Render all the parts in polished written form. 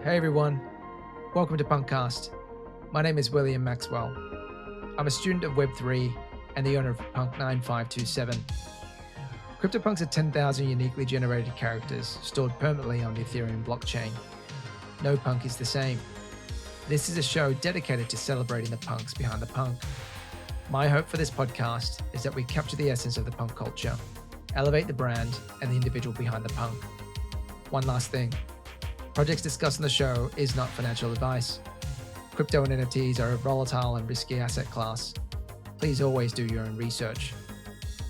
Hey everyone, welcome to PunkCast. My name is William Maxwell. I'm a student of Web3 and the owner of Punk2469. CryptoPunks are 10,000 uniquely generated characters stored permanently on the Ethereum blockchain. No punk is the same. This is a show dedicated to celebrating the punks behind the punk. My hope for this podcast is that we capture the essence of the punk culture, elevate the brand and the individual behind the punk. One last thing. Projects discussed on the show is not financial advice. Crypto and NFTs are a volatile and risky asset class. Please always do your own research.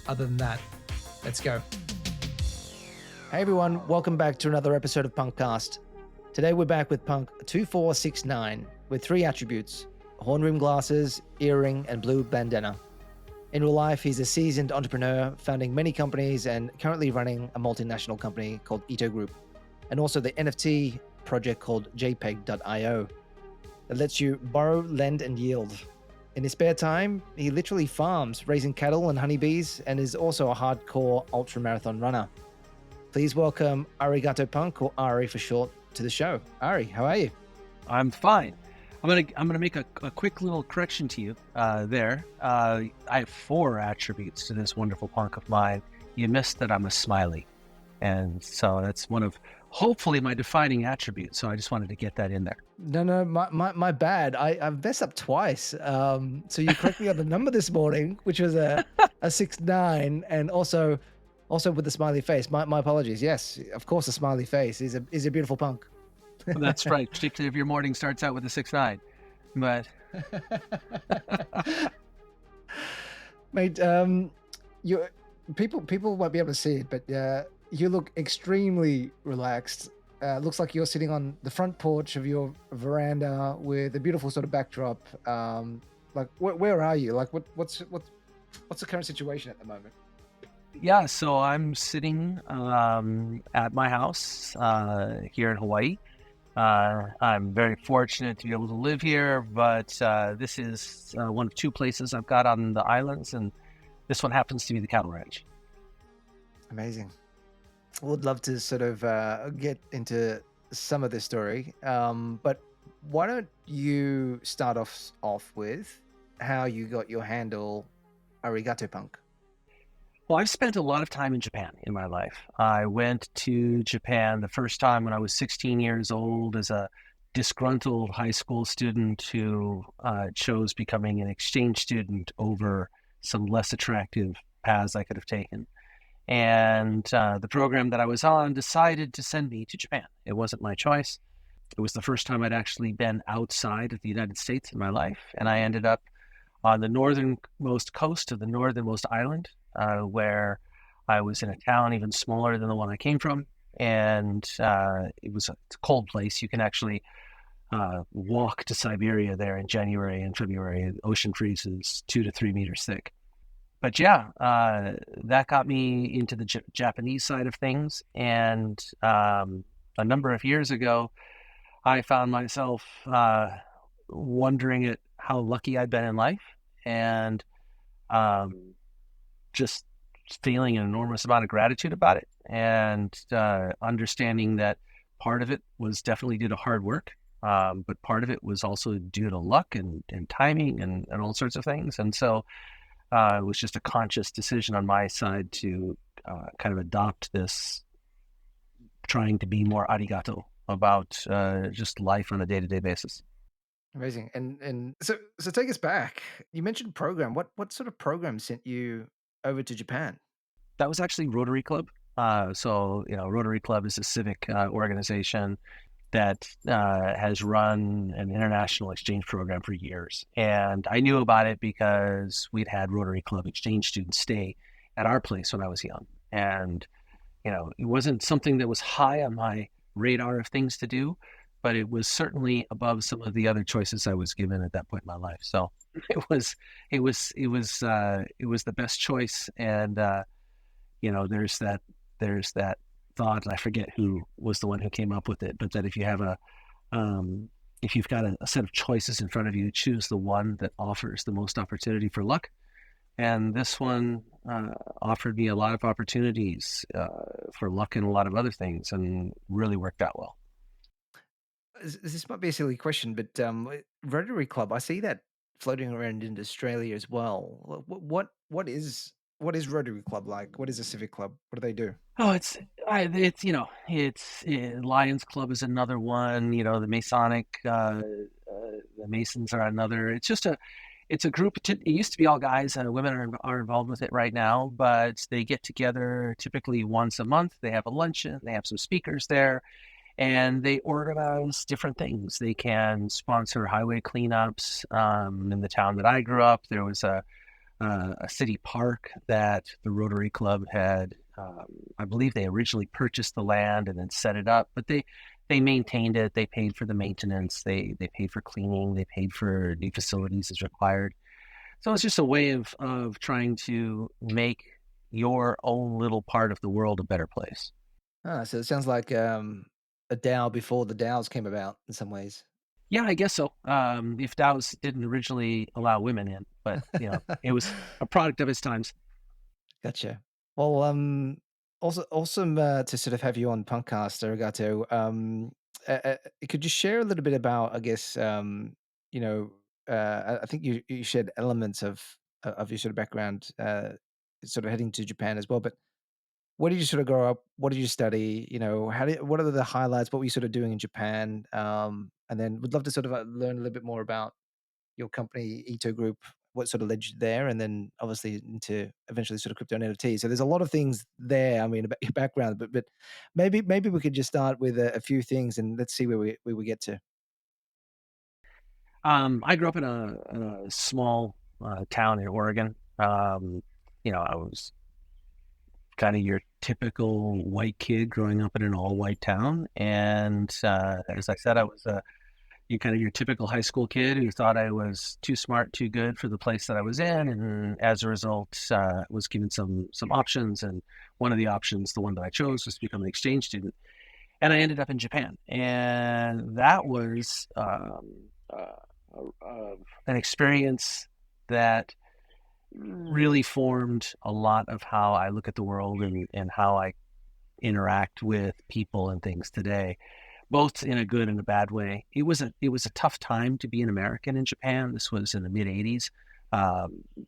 Other than that, let's go. Hey everyone, welcome back to another episode of PunkCast. Today we're back with Punk2469 with 3 attributes: horn rim glasses, earring, and blue bandana. In real life, he's a seasoned entrepreneur, founding many companies and currently running a multinational company called Ito Group, and also the NFT project called jpeg.io that lets you borrow, lend, and yield. In his spare time, he literally farms, raising cattle and honeybees, and is also a hardcore ultra-marathon runner. Please welcome ArigatoPunk, or Ari for short, to the show. Ari, how are you? I'm fine. I'm gonna make a quick little correction to you there. I have 4 attributes to this wonderful punk of mine. You missed that I'm a smiley. And so that's one of, hopefully, my defining attributes. So I just wanted to get that in there. No, my bad. I've messed up twice. So you correct me on the number this morning, which was a 6'9", and also with the smiley face. My apologies. Yes, of course, a smiley face is a beautiful punk. That's right, particularly if your morning starts out with a 6'9". But mate, people won't be able to see it, but you look extremely relaxed. Looks like you're sitting on the front porch of your veranda with a beautiful sort of backdrop. Like, where are you? Like, what's the current situation at the moment? yeah, so I'm sitting at my house here in Hawaii. I'm very fortunate to be able to live here, but this is one of 2 places I've got on the islands, and this one happens to be the cattle ranch. Amazing. Would love to sort of get into some of this story, but why don't you start off with how you got your handle ArigatoPunk? Well, I've spent a lot of time in Japan in my life. I went to Japan the first time when I was 16 years old as a disgruntled high school student who chose becoming an exchange student over some less attractive paths I could have taken. And the program that I was on decided to send me to Japan. It wasn't my choice. It was the first time I'd actually been outside of the United States in my life. And I ended up on the northernmost coast of the northernmost island, where I was in a town even smaller than the one I came from. And it was a cold place. You can actually walk to Siberia there in January and February. The ocean freezes 2 to 3 meters thick. But yeah, that got me into the Japanese side of things. And a number of years ago, I found myself wondering at how lucky I'd been in life, and just feeling an enormous amount of gratitude about it, and understanding that part of it was definitely due to hard work, but part of it was also due to luck and timing and all sorts of things. And so it was just a conscious decision on my side to kind of adopt this, trying to be more arigato about just life on a day-to-day basis. Amazing. And so take us back. You mentioned program. What sort of program sent you over to Japan? That was actually Rotary Club. So Rotary Club is a civic organization that has run an international exchange program for years. And I knew about it because we'd had Rotary Club exchange students stay at our place when I was young. And, it wasn't something that was high on my radar of things to do, but it was certainly above some of the other choices I was given at that point in my life. So it was the best choice. And, there's that thought, and I forget who was the one who came up with it, but that if you have if you've got a set of choices in front of you, choose the one that offers the most opportunity for luck. And this one offered me a lot of opportunities for luck and a lot of other things, and really worked out well. this might be a silly question, but Rotary Club, I see that floating around in Australia as well. What is Rotary Club like? What is a civic club? What do they do? Oh, Lions Club is another one. The the Masons are another. It's a group. It used to be all guys. Women are involved with it right now, but they get together typically once a month. They have a luncheon. They have some speakers there, and they organize different things. They can sponsor highway cleanups. In the town that I grew up, there was a city park that the Rotary Club had. I believe they originally purchased the land and then set it up, but they maintained it. They paid for the maintenance. They paid for cleaning. They paid for new facilities as required. So it's just a way of trying to make your own little part of the world a better place. So it sounds like a DAO before the DAOs came about in some ways. Yeah, I guess so. If DAOs didn't originally allow women in, but it was a product of its times. Gotcha. Well, also awesome to sort of have you on Punkcast, Arigato. Could you share a little bit about, I guess, you know, I think you shared elements of your sort of background, sort of heading to Japan as well. But where did you sort of grow up? What did you study? What are the highlights? What were you sort of doing in Japan? And then would love to sort of learn a little bit more about your company, Ito Group, what sort of led you there, and then obviously into eventually sort of crypto and NFT. So there's a lot of things there. I mean, about your background, but maybe we could just start with a few things and let's see where we get to. I grew up in a small town in Oregon. I was kind of your typical white kid growing up in an all-white town, and as I said, I was you kind of your typical high school kid who thought I was too smart, too good for the place that I was in, and as a result, was given some options. And one of the options, the one that I chose, was to become an exchange student. And I ended up in Japan, and that was an experience that really formed a lot of how I look at the world and how I interact with people and things today, both in a good and a bad way. It was a tough time to be an American in Japan. This was in the mid '80s.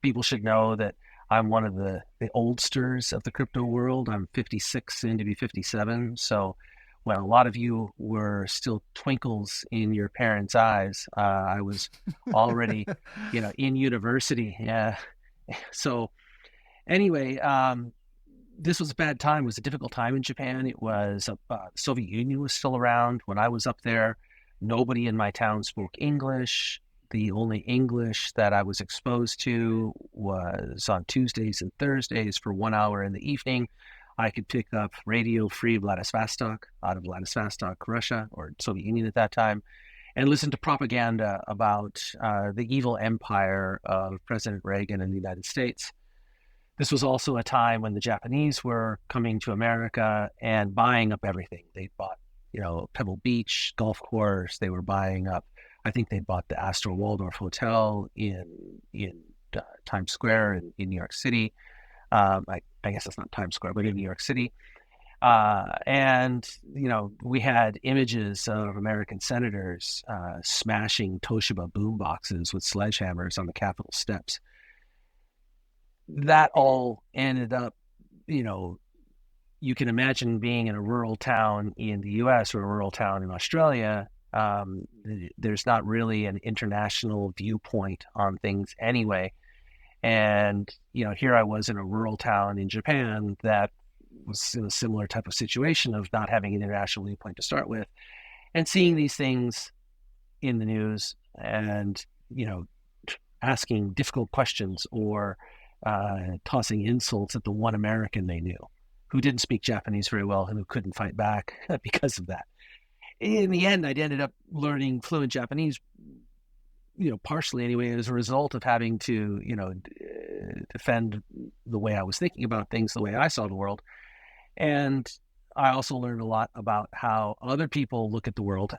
People should know that I'm one of the oldsters of the crypto world. I'm 56, soon to be 57. So when a lot of you were still twinkles in your parents' eyes, I was already, in university. Yeah. So anyway, this was a bad time. It was a difficult time in Japan. It was the Soviet Union was still around when I was up there. Nobody in my town spoke English. The only English that I was exposed to was on Tuesdays and Thursdays for 1 hour in the evening. I could pick up Radio Free Vladivostok out of Vladivostok, Russia, or Soviet Union at that time, and listen to propaganda about the evil empire of President Reagan in the United States. This was also a time when the Japanese were coming to America and buying up everything. They bought, Pebble Beach golf course. They were buying up. I think they bought the Astor Waldorf Hotel in Times Square in New York City. I guess it's not Times Square, but in New York City. And we had images of American senators smashing Toshiba boom boxes with sledgehammers on the Capitol steps. That all ended up, you can imagine being in a rural town in the US or a rural town in Australia. There's not really an international viewpoint on things anyway. And, here I was in a rural town in Japan that was in a similar type of situation of not having an international viewpoint to start with, and seeing these things in the news and, asking difficult questions or tossing insults at the one American they knew who didn't speak Japanese very well and who couldn't fight back because of that. In the end, I'd ended up learning fluent Japanese, partially anyway, as a result of having to, defend the way I was thinking about things, the way I saw the world. And I also learned a lot about how other people look at the world,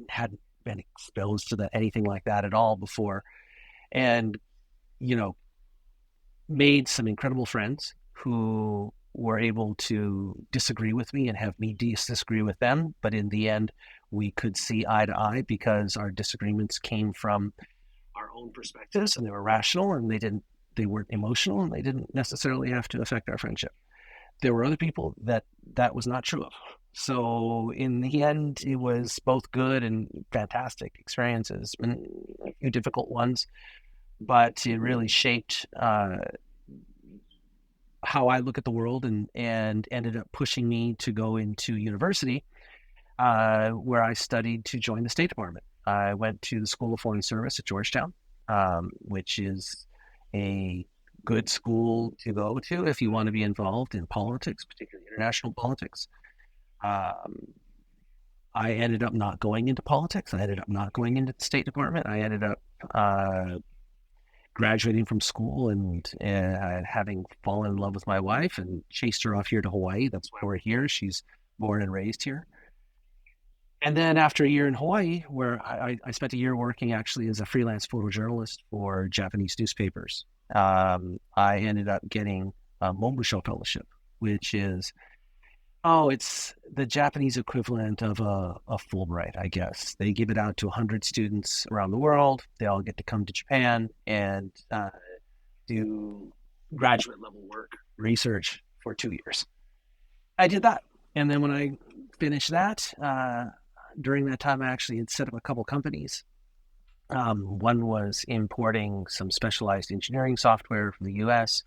hadn't been exposed to anything like that at all before. And, made some incredible friends who were able to disagree with me and have me disagree with them. But in the end, we could see eye to eye because our disagreements came from our own perspectives, and they were rational, and they weren't emotional, and they didn't necessarily have to affect our friendship. There were other people that was not true of. So in the end, it was both good and fantastic experiences, and a few difficult ones, but it really shaped how I look at the world, and ended up pushing me to go into university, where I studied to join the State Department. I went to the School of Foreign Service at Georgetown, which is a good school to go to if you want to be involved in politics, particularly international politics. I ended up not going into politics. I ended up not going into the State Department. I ended up graduating from school and having fallen in love with my wife and chased her off here to Hawaii. That's why we're here. She's born and raised here. And then after a year in Hawaii, where I spent a year working actually as a freelance photojournalist for Japanese newspapers, I ended up getting a Mombusho Fellowship, which is, it's the Japanese equivalent of a Fulbright, I guess. They give it out to 100 students around the world. They all get to come to Japan and do graduate level work, research for 2 years. I did that. And then when I finished that, during that time, I actually had set up a couple companies. One was importing some specialized engineering software from the US,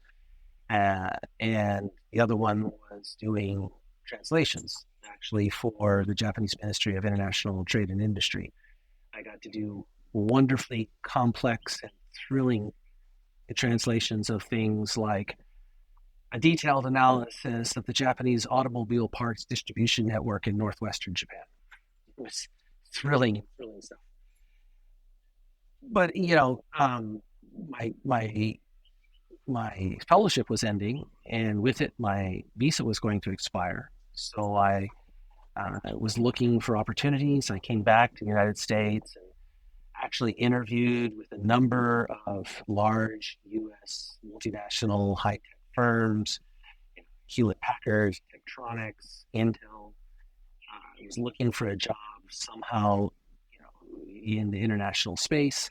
and the other one was doing translations, actually, for the Japanese Ministry of International Trade and Industry. I got to do wonderfully complex and thrilling translations of things like a detailed analysis of the Japanese automobile parts distribution network in northwestern Japan. It was thrilling stuff. But my fellowship was ending, and with it, my visa was going to expire. So I was looking for opportunities. I came back to the United States and actually interviewed with a number of large U.S. multinational high-tech firms, Hewlett-Packard, Tektronix, Intel. I was looking for a job somehow, in the international space,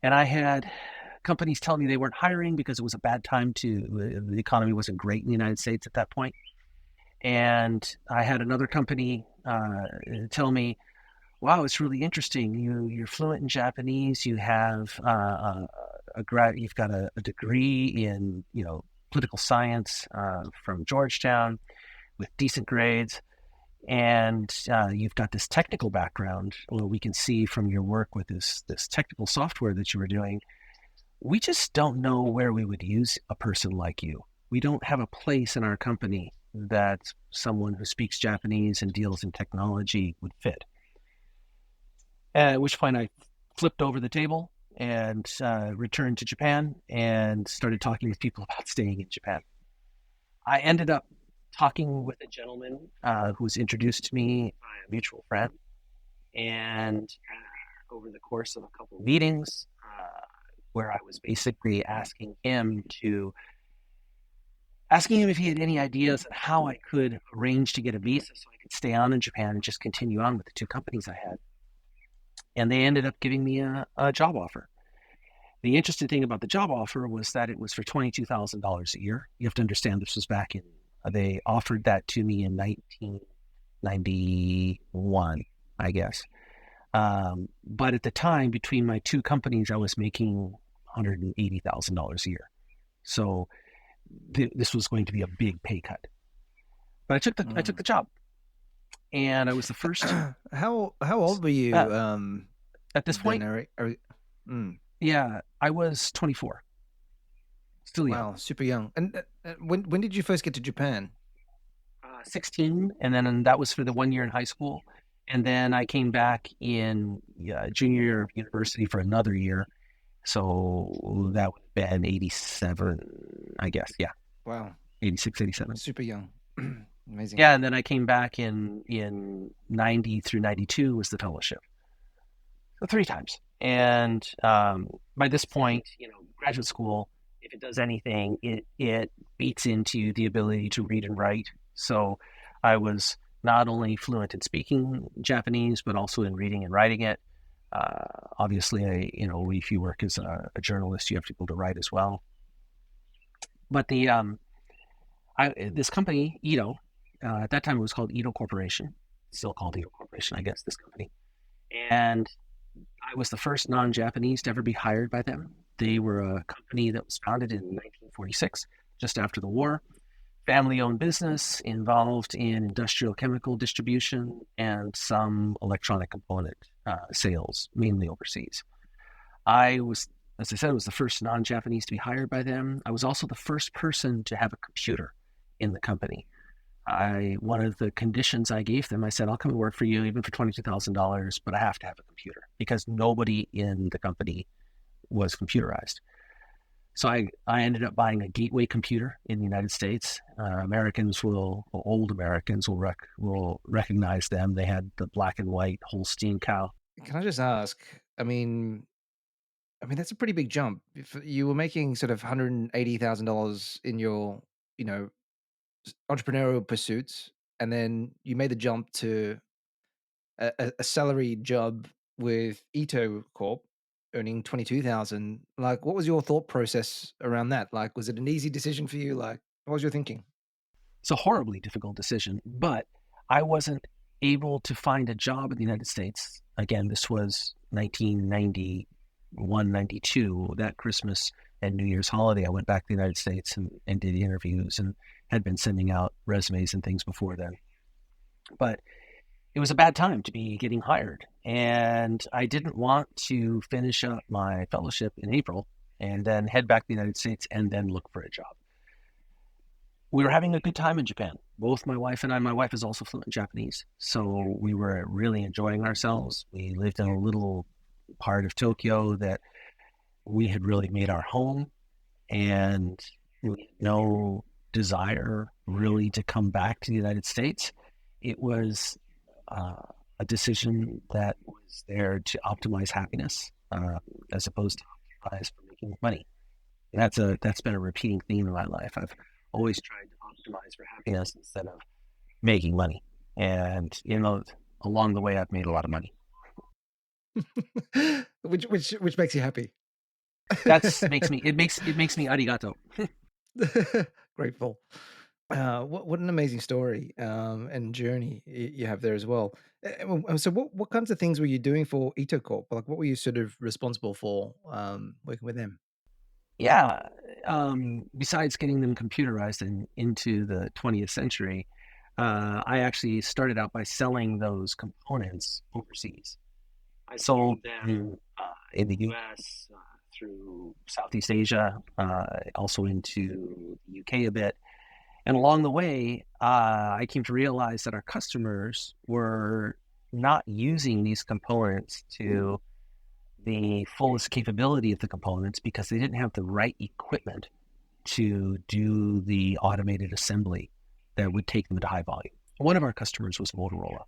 and I had companies tell me they weren't hiring because it was a bad time the economy wasn't great in the United States at that point. And I had another company tell me, wow, it's really interesting. You're fluent in Japanese. You have you've got a degree in, political science from Georgetown with decent grades. And you've got this technical background. Well, we can see from your work with this technical software that you were doing, we just don't know where we would use a person like you. We don't have a place in our company that someone who speaks Japanese and deals in technology would fit. At which point I flipped over the table and returned to Japan and started talking with people about staying in Japan. I ended up talking with a gentleman who was introduced to me by a mutual friend. And over the course of a couple of meetings, where I was basically asking him if he had any ideas on how I could arrange to get a visa so I could stay on in Japan and just continue on with the two companies I had. And they ended up giving me a job offer. The interesting thing about the job offer was that it was for $22,000 a year. You have to understand this was back in, they offered that to me in 1991, I guess. But at the time, between my two companies, I was making $180,000 a year. So this was going to be a big pay cut. But I took the job, and I was the first. How old were you at this point? Yeah, I was 24. Still young. Wow, super young. And when did you first get to Japan? 16, and then that was for the 1 year in high school. And then I came back in junior year of university for another year. So that would have been 87, I guess. Yeah. Wow. 86, 87. Super young. Amazing. Yeah, and then I came back in 90 through 92 was the fellowship. So 3 times. And by this point, graduate school, if it does anything, it beats into the ability to read and write. So I was not only fluent in speaking Japanese, but also in reading and writing it. Obviously, if you work as a journalist, you have to be able to write as well. But this company, Ito, at that time it was called Ito Corporation, still called Ito Corporation, I guess, this company. And I was the first non-Japanese to ever be hired by them. They were a company that was founded in 1946, just after the war. Family-owned business involved in industrial chemical distribution and some electronic component sales, mainly overseas. I was, as I said, was the first non-Japanese to be hired by them. I was also the first person to have a computer in the company. One of the conditions I gave them, I said, I'll come and work for you even for $22,000, but I have to have a computer because nobody in the company was computerized. So I ended up buying a gateway computer in the United States. Old Americans will recognize them. They had the black and white Holstein cow. Can I just ask? I mean that's a pretty big jump. If you were making sort of $180,000 in your, entrepreneurial pursuits, and then you made the jump to a salary job with Ito Corp, earning 22,000. Like, what was your thought process around that? Like, was it an easy decision for you? Like, what was your thinking? It's a horribly difficult decision, but I wasn't able to find a job in the United States. Again, this was 1991, 92, that Christmas and New Year's holiday. I went back to the United States and did interviews and had been sending out resumes and things before then. But it was a bad time to be getting hired. And I didn't want to finish up my fellowship in April and then head back to the United States and then look for a job. We were having a good time in Japan. Both my wife and I, my wife is also fluent in Japanese. So we were really enjoying ourselves. We lived in a little part of Tokyo that we had really made our home, and we had no desire really to come back to the United States. It was a decision that was there to optimize happiness as opposed to optimize for making money. And that's been a repeating theme in my life. I've always tried to optimize for happiness instead of making money. And along the way, I've made a lot of money. which makes you happy. It makes me arigato. Grateful. What an amazing story and journey you have there as well. So what kinds of things were you doing for Ito Corp? Like, what were you sort of responsible for working with them? Yeah. Besides getting them computerized into the 20th century, I actually started out by selling those components overseas. I sold them in the U.S., through Southeast Asia, also into the UK a bit. And along the way, I came to realize that our customers were not using these components to the fullest capability of the components because they didn't have the right equipment to do the automated assembly that would take them to high volume. One of our customers was Motorola,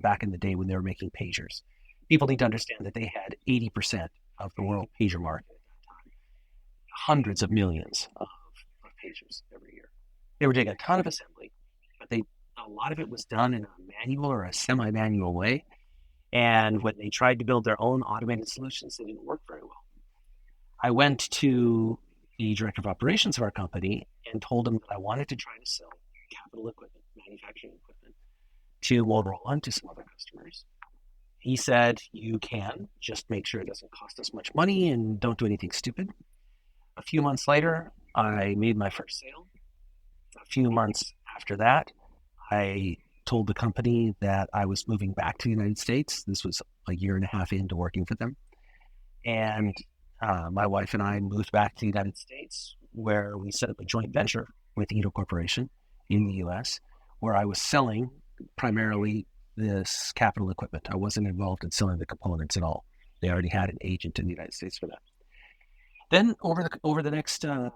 back in the day when they were making pagers. People need to understand that they had 80% of the world pager market at that time, hundreds of millions of pagers every year. They were doing a ton of assembly, but a lot of it was done in a manual or a semi-manual way. And when they tried to build their own automated solutions, they didn't work very well. I went to the director of operations of our company and told him that I wanted to try to sell capital equipment, manufacturing equipment, to Motorola and to some other customers. He said, you can, just make sure it doesn't cost us much money and don't do anything stupid. A few months later, I made my first sale. A few months after that, I told the company that I was moving back to the United States. This was a year and a half into working for them. And my wife and I moved back to the United States, where we set up a joint venture with Ito Corporation in the U.S., where I was selling primarily this capital equipment. I wasn't involved in selling the components at all. They already had an agent in the United States for that. Then over the next 5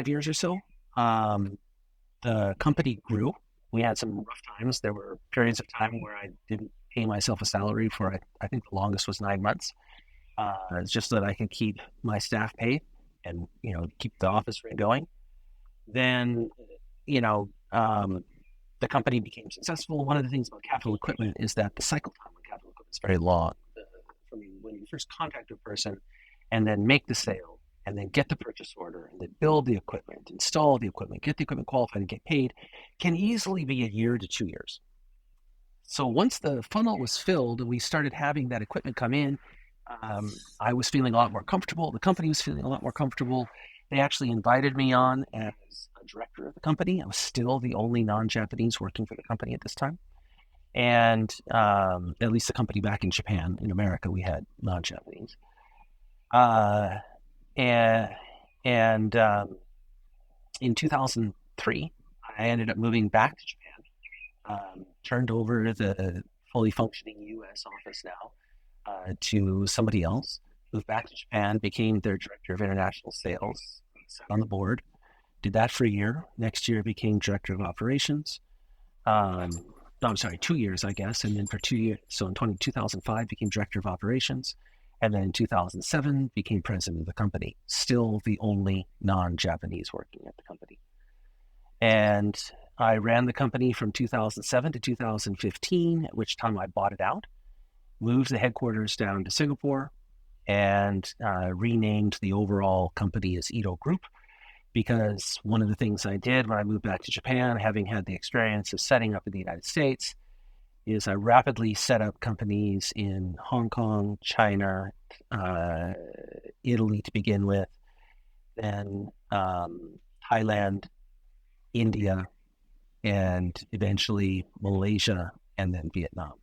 years or so, the company grew. We had some rough times. There were periods of time where I didn't pay myself a salary for, I think the longest was 9 months. It's just so that I could keep my staff paid and, keep the office going. Then, The company became successful. One of the things about capital equipment is that the cycle time on capital equipment is very long. From when you first contact a person and then make the sale and then get the purchase order and then build the equipment, install the equipment, get the equipment qualified and get paid can easily be a year to 2 years. So once the funnel was filled and we started having that equipment come in, I was feeling a lot more comfortable. The company was feeling a lot more comfortable. They actually invited me on as a director of the company. I was still the only non-Japanese working for the company at this time. And at least the company back in Japan, in America, we had non-Japanese. Uh, and and in 2003, I ended up moving back to Japan, turned over the fully functioning U.S. office now to somebody else, moved back to Japan, became their director of international sales, sat on the board, did that for a year. Next year, became director of operations. No, I'm sorry, 2 years, I guess. And then for 2 years, so in 2005, became director of operations. And then in 2007, became president of the company, still the only non-Japanese working at the company. And I ran the company from 2007 to 2015, at which time I bought it out, moved the headquarters down to Singapore, and renamed the overall company as Ito Group, because one of the things I did when I moved back to Japan, having had the experience of setting up in the United States, is I rapidly set up companies in Hong Kong, China, Italy to begin with, then Thailand, India, and eventually Malaysia, and then Vietnam.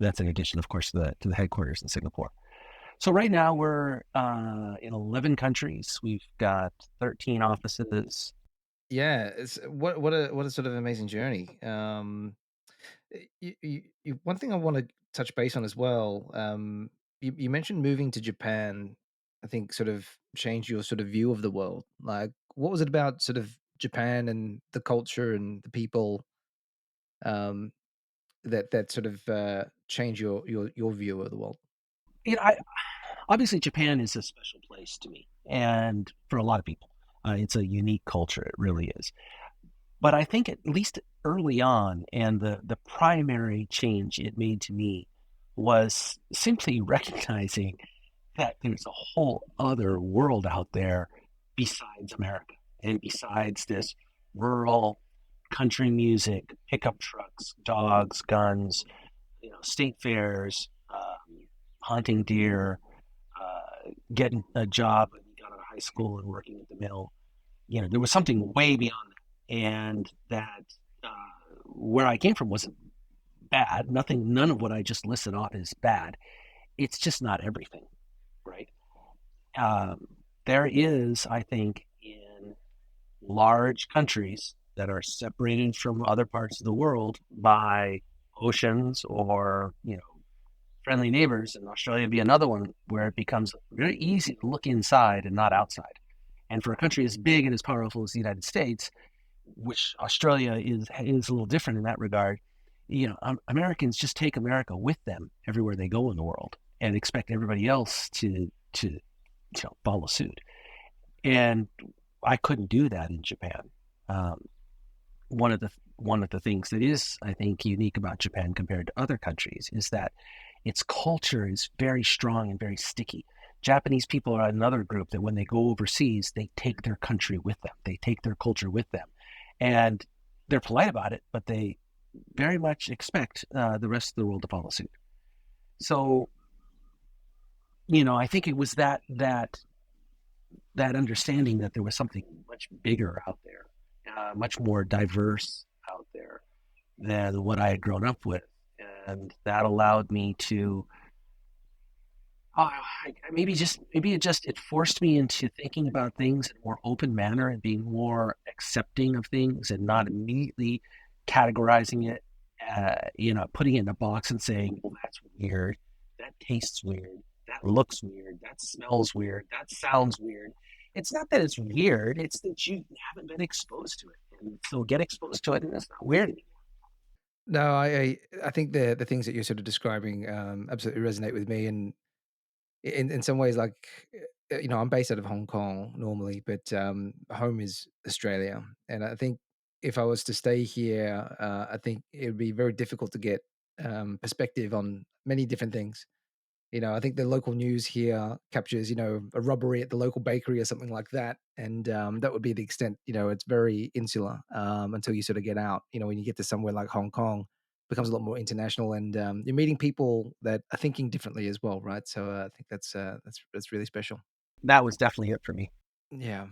That's in addition, of course, to the headquarters in Singapore. So right now we're in 11 countries. We've got 13 offices. Yeah, it's what a sort of amazing journey. One thing I want to touch base on as well. You mentioned moving to Japan. I think sort of changed your sort of view of the world. Like, what was it about sort of Japan and the culture and the people um, that sort of changed your view of the world? Obviously Japan is a special place to me, and for a lot of people, it's a unique culture. It really is. But I think at least early on, and the primary change it made to me was simply recognizing that there's a whole other world out there besides America and besides this rural country music, pickup trucks, dogs, guns, state fairs, hunting deer, getting a job when you got out of high school and working at the mill. There was something way beyond that, and that where I came from wasn't bad. None of what I just listed off is bad. It's just not everything, right? Um, there is, I think, in large countries that are separated from other parts of the world by oceans or friendly neighbors, and Australia would be another one where it becomes very easy to look inside and not outside. And for a country as big and as powerful as the United States, which Australia is a little different in that regard, Americans just take America with them everywhere they go in the world and expect everybody else to follow suit. And I couldn't do that in Japan. Um, one of the things that is, I think, unique about Japan compared to other countries is that its culture is very strong and very sticky. Japanese people are another group that when they go overseas, they take their country with them. They take their culture with them. And they're polite about it, but they very much expect the rest of the world to follow suit. So, I think it was that understanding that there was something much bigger out there, much more diverse out there than what I had grown up with. And that allowed me to it forced me into thinking about things in a more open manner and being more accepting of things and not immediately categorizing it, putting it in a box and saying, well, that's weird, that tastes weird, that looks weird, that smells weird, that sounds weird. It's not that it's weird, it's that you haven't been exposed to it. And so get exposed to it and it's not weird anymore. No, I think the things that you're sort of describing absolutely resonate with me, and in some ways, like I'm based out of Hong Kong normally, but home is Australia, and I think if I was to stay here, I think it would be very difficult to get perspective on many different things. I think the local news here captures, a robbery at the local bakery or something like that. And that would be the extent, it's very insular until you sort of get out. When you get to somewhere like Hong Kong, it becomes a lot more international, and you're meeting people that are thinking differently as well, right? So I think that's really special. That was definitely it for me. Yeah.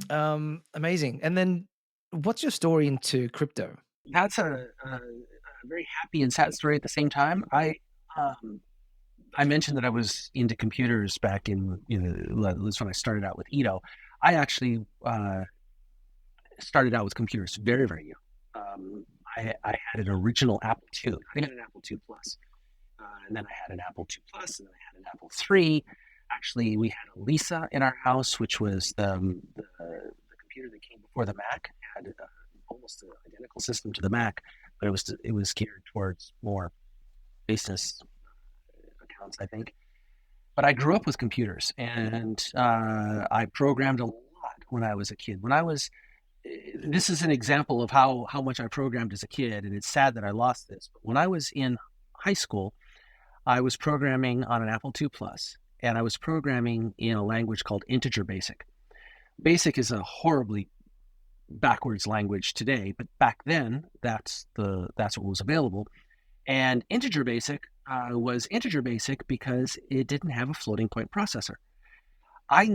Amazing. And then what's your story into crypto? That's a very happy and sad story at the same time. I mentioned that I was into computers back in, at least when I started out with Ito. I actually started out with computers very, very young. I had an original Apple II. I had an Apple II Plus, and then I had an Apple II Plus, and then I had an Apple III. Actually, we had a Lisa in our house, which was the computer that came before the Mac. It had almost an identical system to the Mac, but it was geared towards more business accounts, I think. But I grew up with computers, and I programmed a lot when I was a kid. This is an example of how much I programmed as a kid, and it's sad that I lost this. But when I was in high school, I was programming on an Apple II Plus, and I was programming in a language called Integer Basic. Basic is a horribly backwards language today, but back then that's what was available. And Integer Basic was Integer Basic because it didn't have a floating point processor. I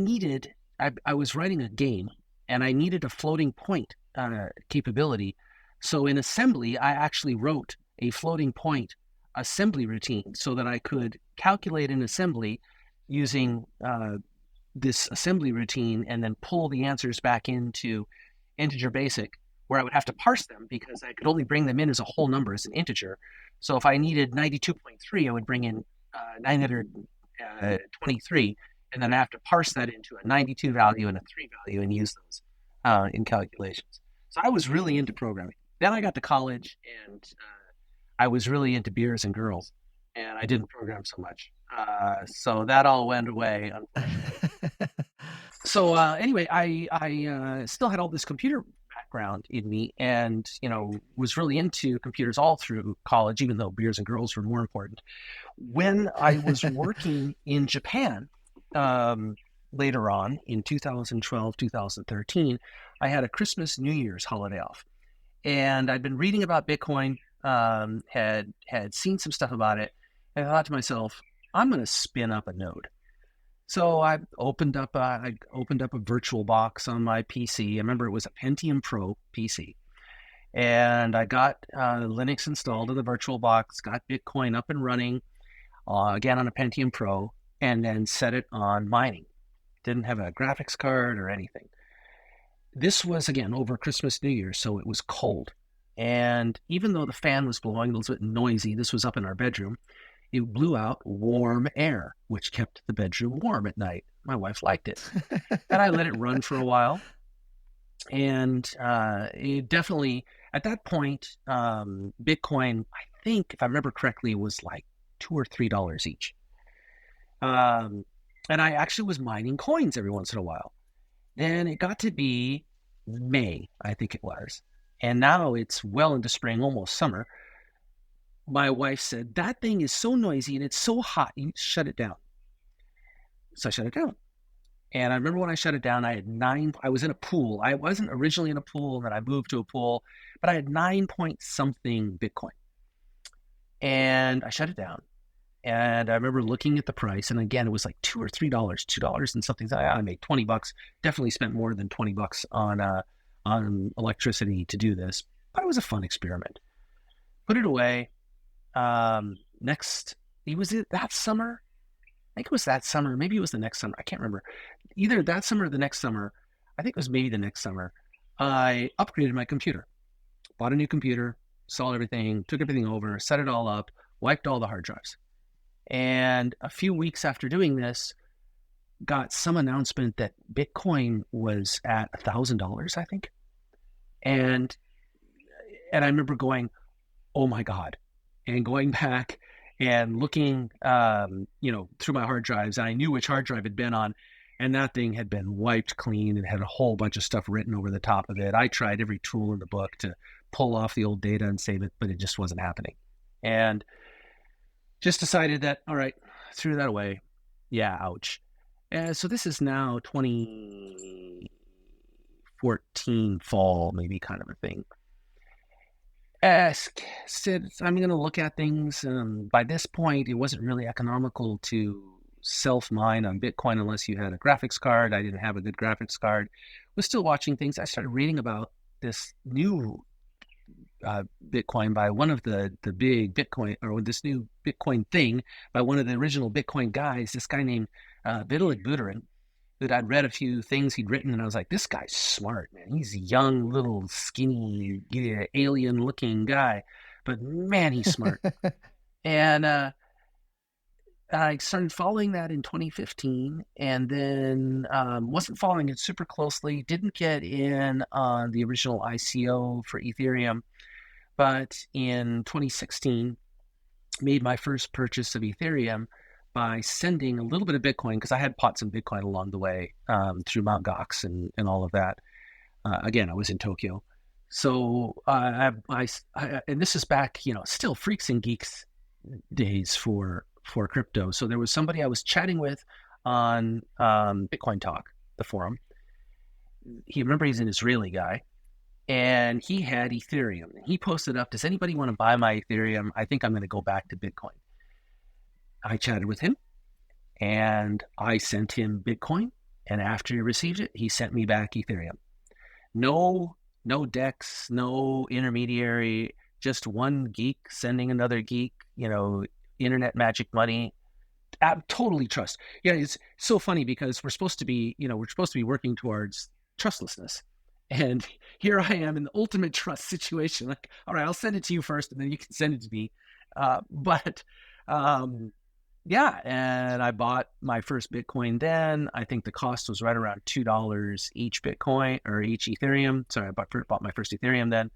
was writing a game, and I needed a floating point capability. So in assembly, I actually wrote a floating point assembly routine so that I could calculate in assembly using this assembly routine and then pull the answers back into Integer Basic, where I would have to parse them because I could only bring them in as a whole number, as an integer. So if I needed 92.3, I would bring in 923, and then I have to parse that into a 92 value and a 3 value and use those in calculations. So I was really into programming. Then I got to college, and I was really into beers and girls, and I didn't program so much. So that all went away. So anyway, I still had all this computer background in me, and was really into computers all through college, even though beers and girls were more important. When I was working in Japan later on in 2012, 2013, I had a Christmas, New Year's holiday off, and I'd been reading about Bitcoin, had seen some stuff about it, and I thought to myself, I'm going to spin up a node. So I opened up a virtual box on my PC. I remember it was a Pentium Pro PC, and I got Linux installed in the virtual box, got Bitcoin up and running, again on a Pentium Pro, and then set it on mining. Didn't have a graphics card or anything. This was, again, over Christmas, New Year, so it was cold. And even though the fan was blowing, a little bit noisy, this was up in our bedroom, it blew out warm air, which kept the bedroom warm at night. My wife liked it. And I let it run for a while. And it definitely, at that point, Bitcoin, I think, if I remember correctly, was like $2 or $3 each. And I actually was mining coins every once in a while. Then it got to be May, I think it was. And now it's well into spring, almost summer. My wife said, that thing is so noisy and it's so hot, you shut it down. So I shut it down. And I remember when I shut it down, I was in a pool. I wasn't originally in a pool, and then I moved to a pool, but I had 9 point something Bitcoin. And I shut it down. And I remember looking at the price, and again, it was like $2 or $3, $2 and something. I made $20. Definitely spent more than $20 on electricity to do this, but it was a fun experiment. Put it away. Was it that summer? I think it was that summer. Maybe it was the next summer. I can't remember. Either that summer or the next summer. I think it was maybe the next summer. I upgraded my computer, bought a new computer, installed everything, took everything over, set it all up, wiped all the hard drives. And a few weeks after doing this, got some announcement that Bitcoin was at $1,000, I think. And I remember going, oh my God, and going back and looking, through my hard drives. And I knew which hard drive it'd been on. And that thing had been wiped clean and had a whole bunch of stuff written over the top of it. I tried every tool in the book to pull off the old data and save it, but it just wasn't happening. And just decided that, all right, threw that away. Yeah, ouch. So this is now 2014 fall, maybe, kind of a thing. Said, I'm going to look at things. By this point, it wasn't really economical to self-mine on Bitcoin unless you had a graphics card. I didn't have a good graphics card. Was still watching things. I started reading about this new Bitcoin by one of the big Bitcoin, or this new Bitcoin thing by one of the original Bitcoin guys, this guy named Vitalik Buterin, that I'd read a few things he'd written, and I was like, this guy's smart, man. He's a young, little, skinny, alien-looking guy, but man, he's smart. And I started following that in 2015, and then wasn't following it super closely, didn't get in on the original ICO for Ethereum, but in 2016, made my first purchase of Ethereum by sending a little bit of Bitcoin, because I had bought some Bitcoin along the way through Mt. Gox and all of that. Again, I was in Tokyo. So and this is back, still freaks and geeks days for crypto. So there was somebody I was chatting with on Bitcoin Talk, the forum. Remember, he's an Israeli guy, and he had Ethereum. He posted up, does anybody want to buy my Ethereum? I think I'm going to go back to Bitcoin. I chatted with him, and I sent him Bitcoin, and after he received it, he sent me back Ethereum. No DEX, no intermediary, just one geek sending another geek, internet magic money. Totally trust. Yeah, it's so funny because we're supposed to be working towards trustlessness. And here I am in the ultimate trust situation. Like, all right, I'll send it to you first, and then you can send it to me. Yeah, and I bought my first Bitcoin then. I think the cost was right around $2 each Bitcoin, or each Ethereum. Sorry, I bought my first Ethereum then.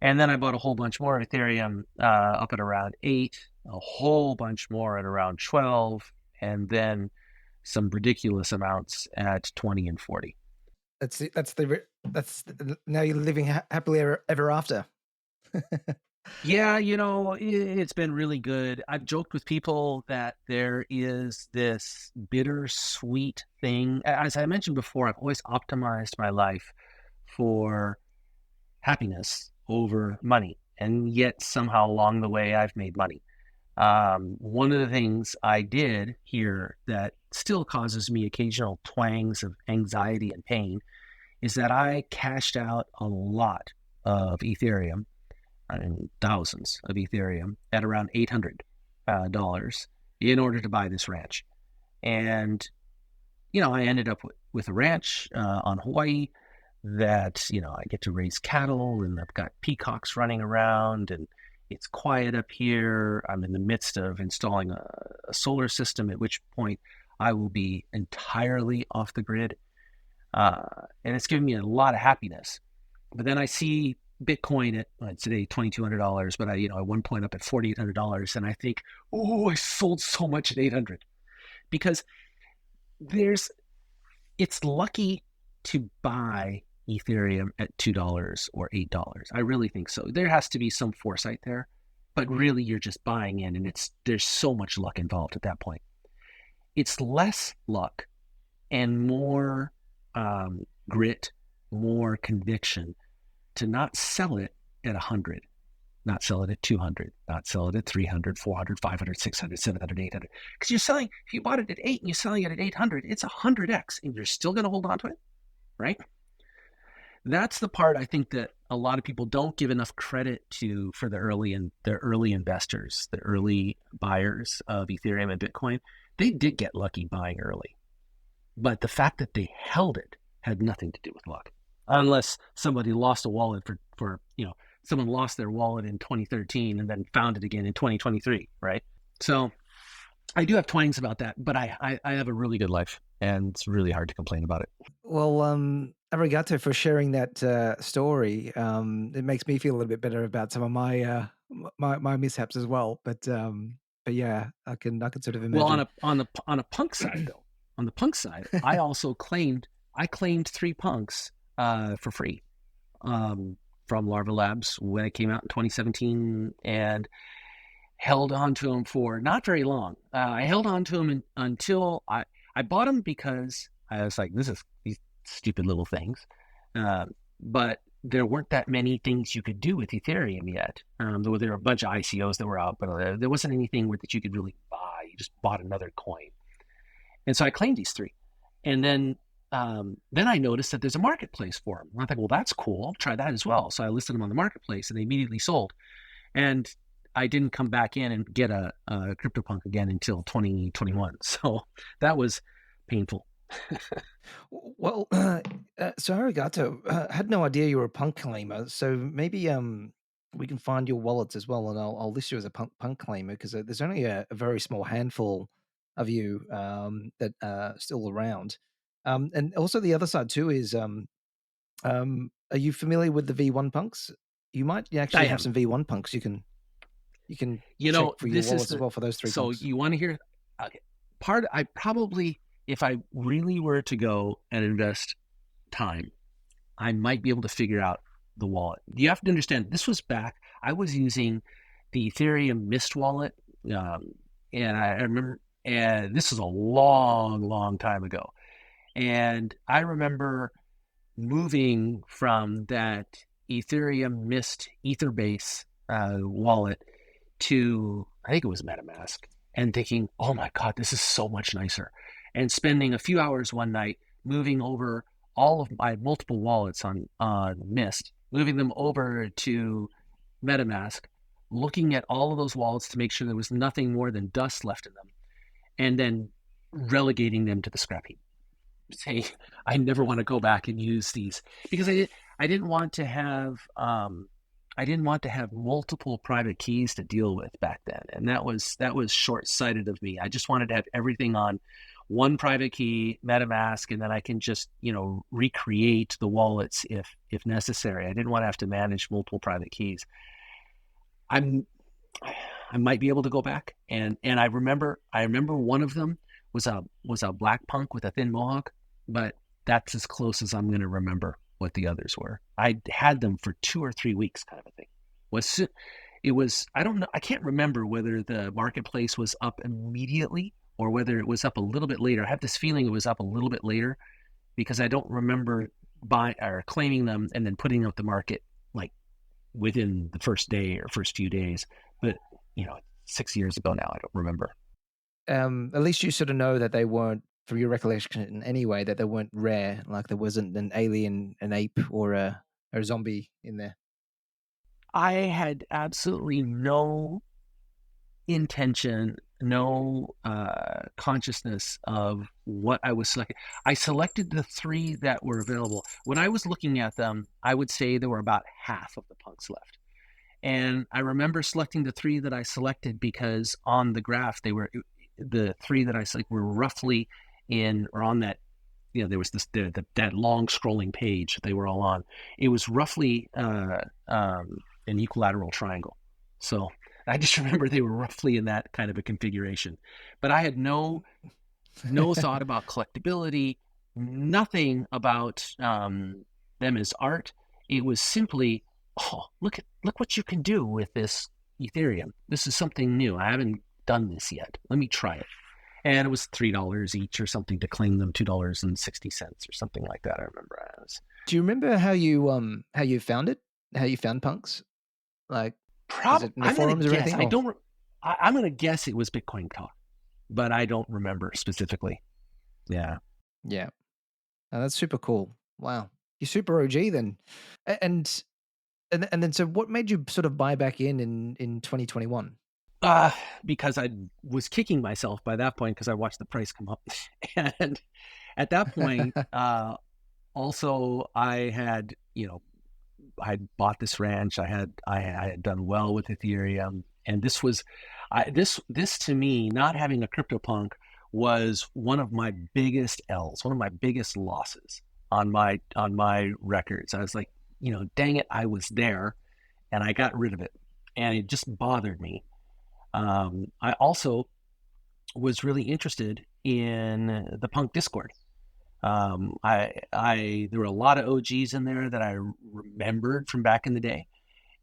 And then I bought a whole bunch more Ethereum up at around 8, a whole bunch more at around 12, and then some ridiculous amounts at 20 and 40. Now you're living happily ever after. Yeah, it's been really good. I've joked with people that there is this bittersweet thing. As I mentioned before, I've always optimized my life for happiness over money, and yet somehow along the way I've made money. One of the things I did here that still causes me occasional twangs of anxiety and pain is that I cashed out a lot of Ethereum, thousands of Ethereum, at around $800 in order to buy this ranch. And, I ended up with a ranch on Hawaii that, I get to raise cattle, and I've got peacocks running around, and it's quiet up here. I'm in the midst of installing a solar system, at which point I will be entirely off the grid. And it's giving me a lot of happiness. But then I see Bitcoin at today $2,200, but at one point up at $4,800, and I think, oh, I sold so much at $800, because it's lucky to buy Ethereum at $2 or $8. I really think so. There has to be some foresight there, but really you're just buying in, and there's so much luck involved at that point. It's less luck and more grit, more conviction to not sell it at 100, not sell it at 200, not sell it at 300, 400, 500, 600, 700, 800. Because if you bought it at 8 and you're selling it at 800, it's 100x, and you're still going to hold on to it, right? That's the part I think that a lot of people don't give enough credit to for the early investors, the early buyers of Ethereum and Bitcoin. They did get lucky buying early, but the fact that they held it had nothing to do with luck. Unless somebody lost a wallet for someone lost their wallet in 2013 and then found it again in 2023, right? So I do have twangs about that, but I have a really good life, and it's really hard to complain about it. Well, arigato for sharing that story. It makes me feel a little bit better about some of my my mishaps as well. But yeah, I can sort of imagine. Well, on a punk side though, on the punk side, I claimed 3 punks for free from Larva Labs when it came out in 2017, and held on to them for not very long. I held on to them until I bought them because I was like, this is these stupid little things. But there weren't that many things you could do with Ethereum yet. There were a bunch of ICOs that were out, but there wasn't anything that you could really buy. You just bought another coin. And so I claimed these 3. And then I noticed that there's a marketplace for them. And I thought, well, that's cool. I'll try that as well. So I listed them on the marketplace, and they immediately sold. And I didn't come back in and get a CryptoPunk again until 2021. So that was painful. Well, so Arigato, had no idea you were a punk claimer. So maybe we can find your wallets as well, and I'll list you as a punk claimer, because there's only a very small handful of you that are still around. And also the other side too is, are you familiar with the V1 punks? You might actually have some V1 punks. You can check for your wallets as well for those 3 punks. So you want to hear? Okay. I probably, if I really were to go and invest time, I might be able to figure out the wallet. You have to understand, this was back, I was using the Ethereum Mist wallet, and I remember, and this was a long time ago. And I remember moving from that Ethereum Mist Etherbase wallet to, I think it was MetaMask, and thinking, oh my God, this is so much nicer. And spending a few hours one night moving over all of my multiple wallets on Mist, moving them over to MetaMask, looking at all of those wallets to make sure there was nothing more than dust left in them, and then relegating them to the scrap heap. Say, I never want to go back and use these, because I didn't want to have multiple private keys to deal with back then, and that was short-sighted of me. I just wanted to have everything on one private key, MetaMask, and then I can just recreate the wallets if necessary. I didn't want to have to manage multiple private keys. I might be able to go back, and I remember one of them was a black punk with a thin mohawk, but that's as close as I'm going to remember what the others were. I had them for 2 or 3 weeks, kind of a thing. I don't know. I can't remember whether the marketplace was up immediately or whether it was up a little bit later. I have this feeling it was up a little bit later, because I don't remember buying or claiming them and then putting out the market like within the first day or first few days. But 6 years ago now, I don't remember. At least you sort of know that they weren't, from your recollection anyway, that they weren't rare. Like there wasn't an alien, an ape, or a zombie in there. I had absolutely no intention, no consciousness of what I was selecting. I selected the 3 that were available. When I was looking at them, I would say there were about half of the punks left. And I remember selecting the 3 that I selected because on the graph, the 3 that I selected were roughly in, or on that, there was that long scrolling page they were all on. It was roughly an equilateral triangle. So I just remember they were roughly in that kind of a configuration. But I had no thought about collectability, nothing about them as art. It was simply, oh, look what you can do with this Ethereum. This is something new. I haven't done this yet. Let me try it. And it was $3 each or something to claim them, $2.60 or something like that. I remember as. Do you remember how you found it? How you found punks? Like, was it in the forums or anything? I'm going to guess it was Bitcoin Talk, but I don't remember specifically. Yeah. Yeah. Oh, that's super cool. Wow. You're super OG then. And then, so what made you sort of buy back in 2021? Because I was kicking myself by that point because I watched the price come up. And at that point, also I had, I bought this ranch. I had done well with Ethereum, and this was, this to me, not having a CryptoPunk was one of my biggest L's, one of my biggest losses on my records. I was like, dang it, I was there, and I got rid of it, and it just bothered me. I also was really interested in the punk Discord. There were a lot of OGs in there that I remembered from back in the day,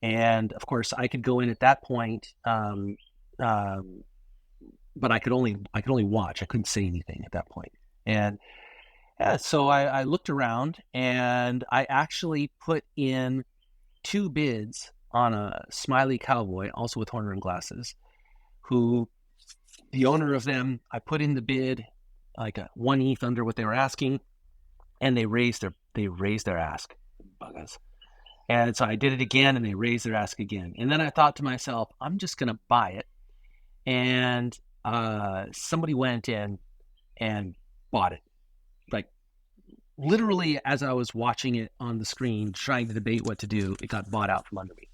and of course I could go in at that point, but I could only watch. I couldn't say anything at that point, and yeah, so I looked around and I actually put in 2 bids on a smiley cowboy, also with horn rim glasses, who the owner of them, I put in the bid like a 1 ETH under what they were asking, and they raised their ask, buggers. And so I did it again, and they raised their ask again. And then I thought to myself, I'm just gonna buy it. And somebody went in and bought it, like literally as I was watching it on the screen, trying to debate what to do. It got bought out from under me,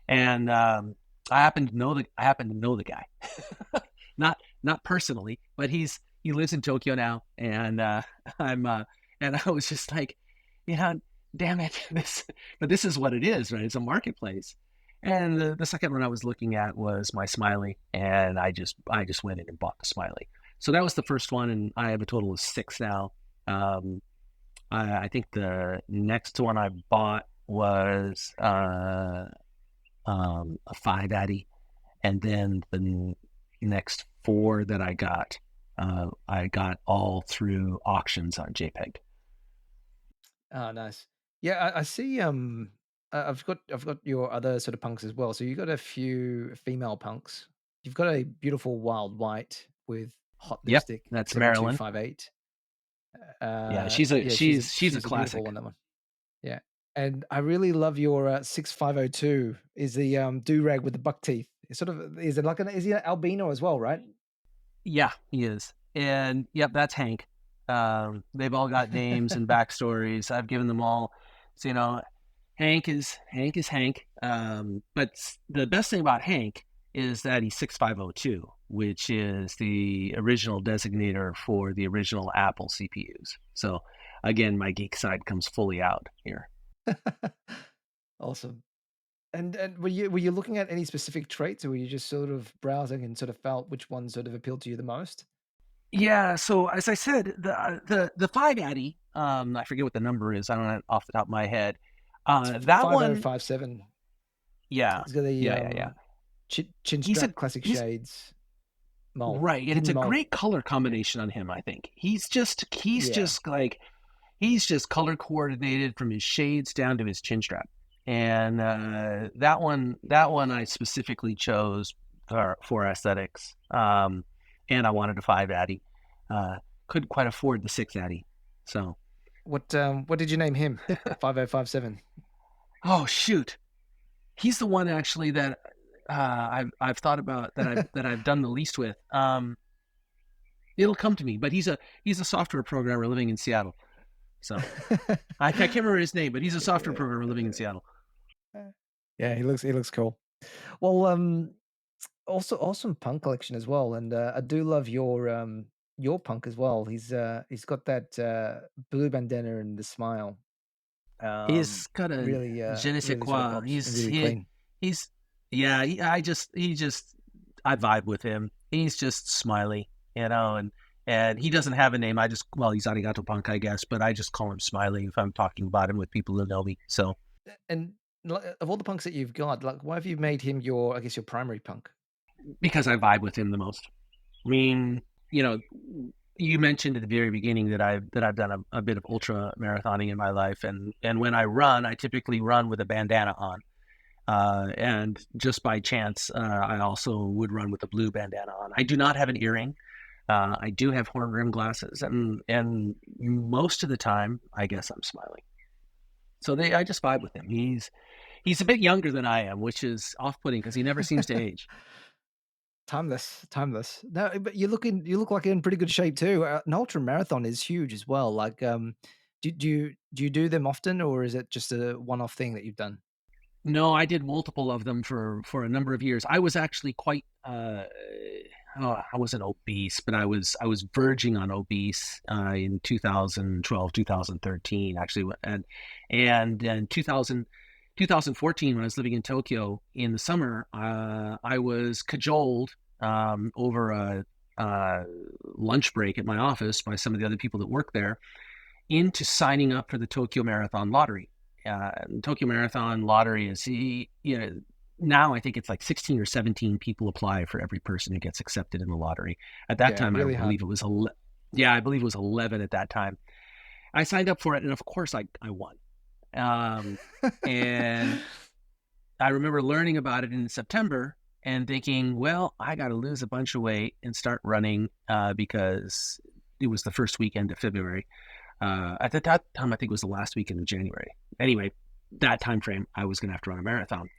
and I happen to know the guy, not personally, but he lives in Tokyo now, and and I was just like, damn it, this is what it is, right? It's a marketplace. And the second one I was looking at was my smiley, and I just went in and bought the smiley. So that was the first one, and I have a total of 6 now. I think the next one I bought was a 5 Atty, and then the next 4 that I got all through auctions on JPEG. Oh, nice. Yeah, I see. I've got your other sort of punks as well. So you got a few female punks. You've got a beautiful wild white with hot Yep, lipstick. that's Marilyn. 7258. Yeah, she's a classic. Beautiful one, that one. Yeah, and I really love your 6502. Is the do rag with the buck teeth? It's sort of, is he an albino as well, right? Yeah, he is. And yep, that's Hank. They've all got names and backstories. I've given them all. So, Hank is Hank. But the best thing about Hank is that he's 6502, which is the original designator for the original Apple CPUs. So again, my geek side comes fully out here. Awesome. And were you looking at any specific traits, or were you just sort of browsing and sort of felt which one sort of appealed to you the most? Yeah, so as I said, the 5 Atty, I forget what the number is. I don't know it off the top of my head. That 5057. Yeah. He's got the Yeah. Chin strap, classic shades. Mold. Right, and it's a great color combination on him, I think. He's just color coordinated from his shades down to his chin strap. And that one I specifically chose for aesthetics. And I wanted a 5 Atty. Couldn't quite afford the 6 Atty. So what did you name him? 5057. Oh shoot. He's the one actually that I've thought about that I've done the least with. It'll come to me, but he's a software programmer living in Seattle. So I can't remember his name, but he's a software programmer living in Seattle. Yeah, he looks cool. Well, also awesome punk collection as well, and I do love your punk as well. He's got that blue bandana and the smile. He's got a really je ne sais quoi. Sort of he's I vibe with him. He's just smiley, and he doesn't have a name. He's ArigatoPunk, I guess, but I just call him Smiley if I'm talking about him with people who know me. So, and of all the punks that you've got, like, why have you made him your primary punk? Because I vibe with him the most. I mean, you mentioned at the very beginning that I've done a bit of ultra marathoning in my life, and when I run, I typically run with a bandana on, and just by chance, I also would run with a blue bandana on. I do not have an earring. I do have horn rim glasses, and most of the time, I guess I'm smiling. So I just vibe with him. He's a bit younger than I am, which is off-putting because he never seems to age. Timeless. No, but you look like you're in pretty good shape too. An ultra marathon is huge as well. Like, do you do them often, or is it just a one-off thing that you've done? No, I did multiple of them for a number of years. I was actually quite I wasn't obese, but I was verging on obese in 2012, 2013 actually, and in 2014 when I was living in Tokyo in the summer, I was cajoled over lunch break at my office by some of the other people that work there into signing up for the Tokyo Marathon lottery. The Tokyo Marathon lottery is, now I think it's like 16 or 17 people apply for every person who gets accepted in the lottery. At that time, really I believe it was 11 at that time. I signed up for it, and of course I won. And I remember learning about it in September and thinking, well, I got to lose a bunch of weight and start running because it was the first weekend of February. At that time, I think it was the last weekend of January. Anyway, that time frame, I was going to have to run a marathon.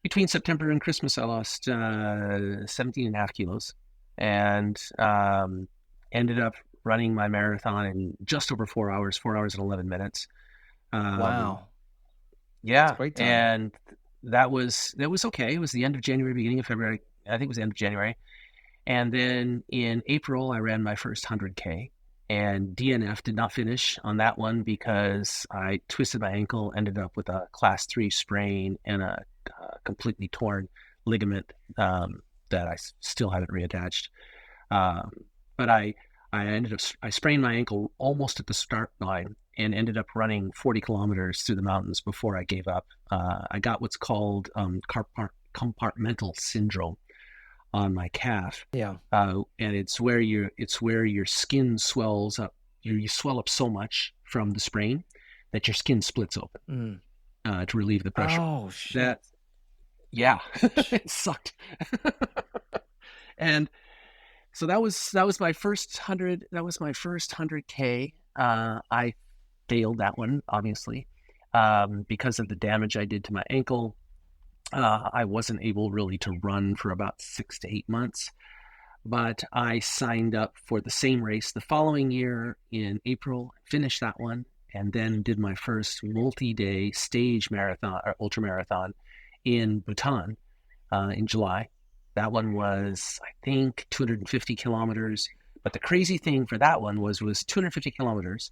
Between September and Christmas, I lost 17 and a half kilos and ended up running my marathon in just over 4 hours, 4 hours and 11 minutes. Wow. Yeah. Great time. And that was okay. It was the end of January, beginning of February. I think it was the end of January. And then in April, I ran my first 100K. And DNF, did not finish on that one because I twisted my ankle, ended up with a class 3 sprain and a completely torn ligament that I still haven't reattached. But I sprained my ankle almost at the start line and ended up running 40 kilometers through the mountains before I gave up. I got what's called compartmental syndrome on my calf. Yeah. And it's where your skin swells up. You swell up so much from the sprain that your skin splits open to relieve the pressure. Oh shit. It sucked. And so that was my first 100. That was my first 100K. I failed that one, obviously, because of the damage I did to my ankle. I wasn't able really to run for about 6 to 8 months, but I signed up for the same race the following year in April, finished that one, and then did my first multi-day stage marathon or ultra marathon in Bhutan in July. That one was, I think, 250 kilometers. But the crazy thing for that one was 250 kilometers,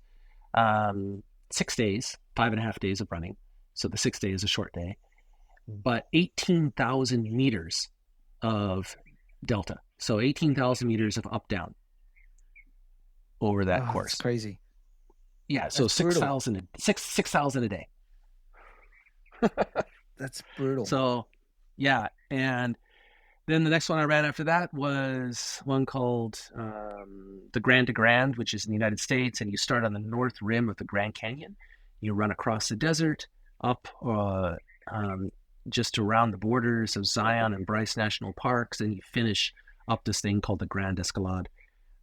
6 days, 5.5 days of running. So the 6th day is a short day. But 18,000 meters of delta. So 18,000 meters of up-down over that course. That's crazy. Yeah, so 6,000 a day. That's brutal. So, yeah, and then the next one I ran after that was one called the Grand to Grand, which is in the United States, and you start on the north rim of the Grand Canyon. You run across the desert, up just around the borders of Zion and Bryce National Parks, and you finish up this thing called the Grand Escalade.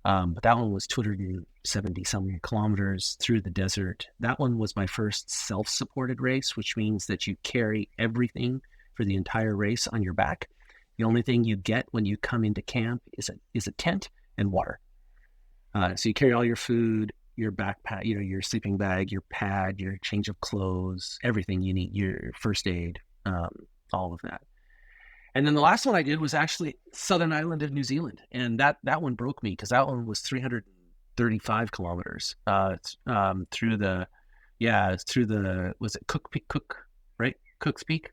But that one was 270-some kilometers through the desert. That one was my first self-supported race, which means that you carry everything for the entire race on your back. The only thing you get when you come into camp is a tent and water. So you carry all your food, your backpack, your sleeping bag, your pad, your change of clothes, everything you need, your first aid, all of that. And then the last one I did was actually Southern Island of New Zealand. And that one broke me because that one was 335 kilometers through the, was it Cook Peak, right? Cook's Peak,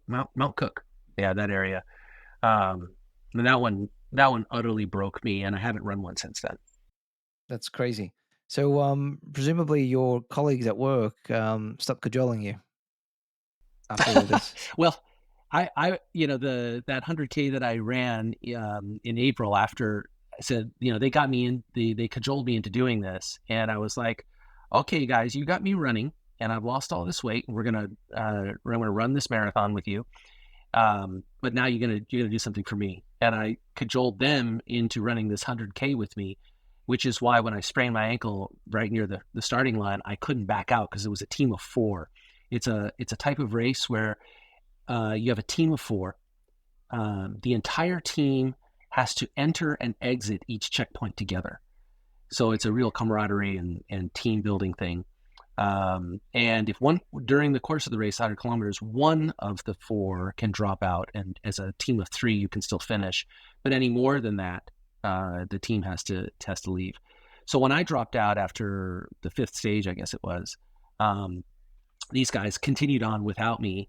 Mount Cook. Yeah, that area. And that one utterly broke me, and I haven't run one since then. That's crazy. So presumably your colleagues at work stopped cajoling you after all this. Well, I that 100K that I ran in April after I said, they got me in, they cajoled me into doing this, and I was like, okay, guys, you got me running, and I've lost all this weight, and we're gonna run this marathon with you, but now you're gonna do something for me, and I cajoled them into running this 100K with me, which is why when I sprained my ankle right near the starting line, I couldn't back out because it was a team of 4. It's a type of race where you have a team of 4. The entire team has to enter and exit each checkpoint together. So it's a real camaraderie and team building thing. And if during the course of the race, 100 kilometers, one of the 4 can drop out, and as a team of 3, you can still finish. But any more than that, the team has to leave. So when I dropped out after the 5th stage, I guess it was, these guys continued on without me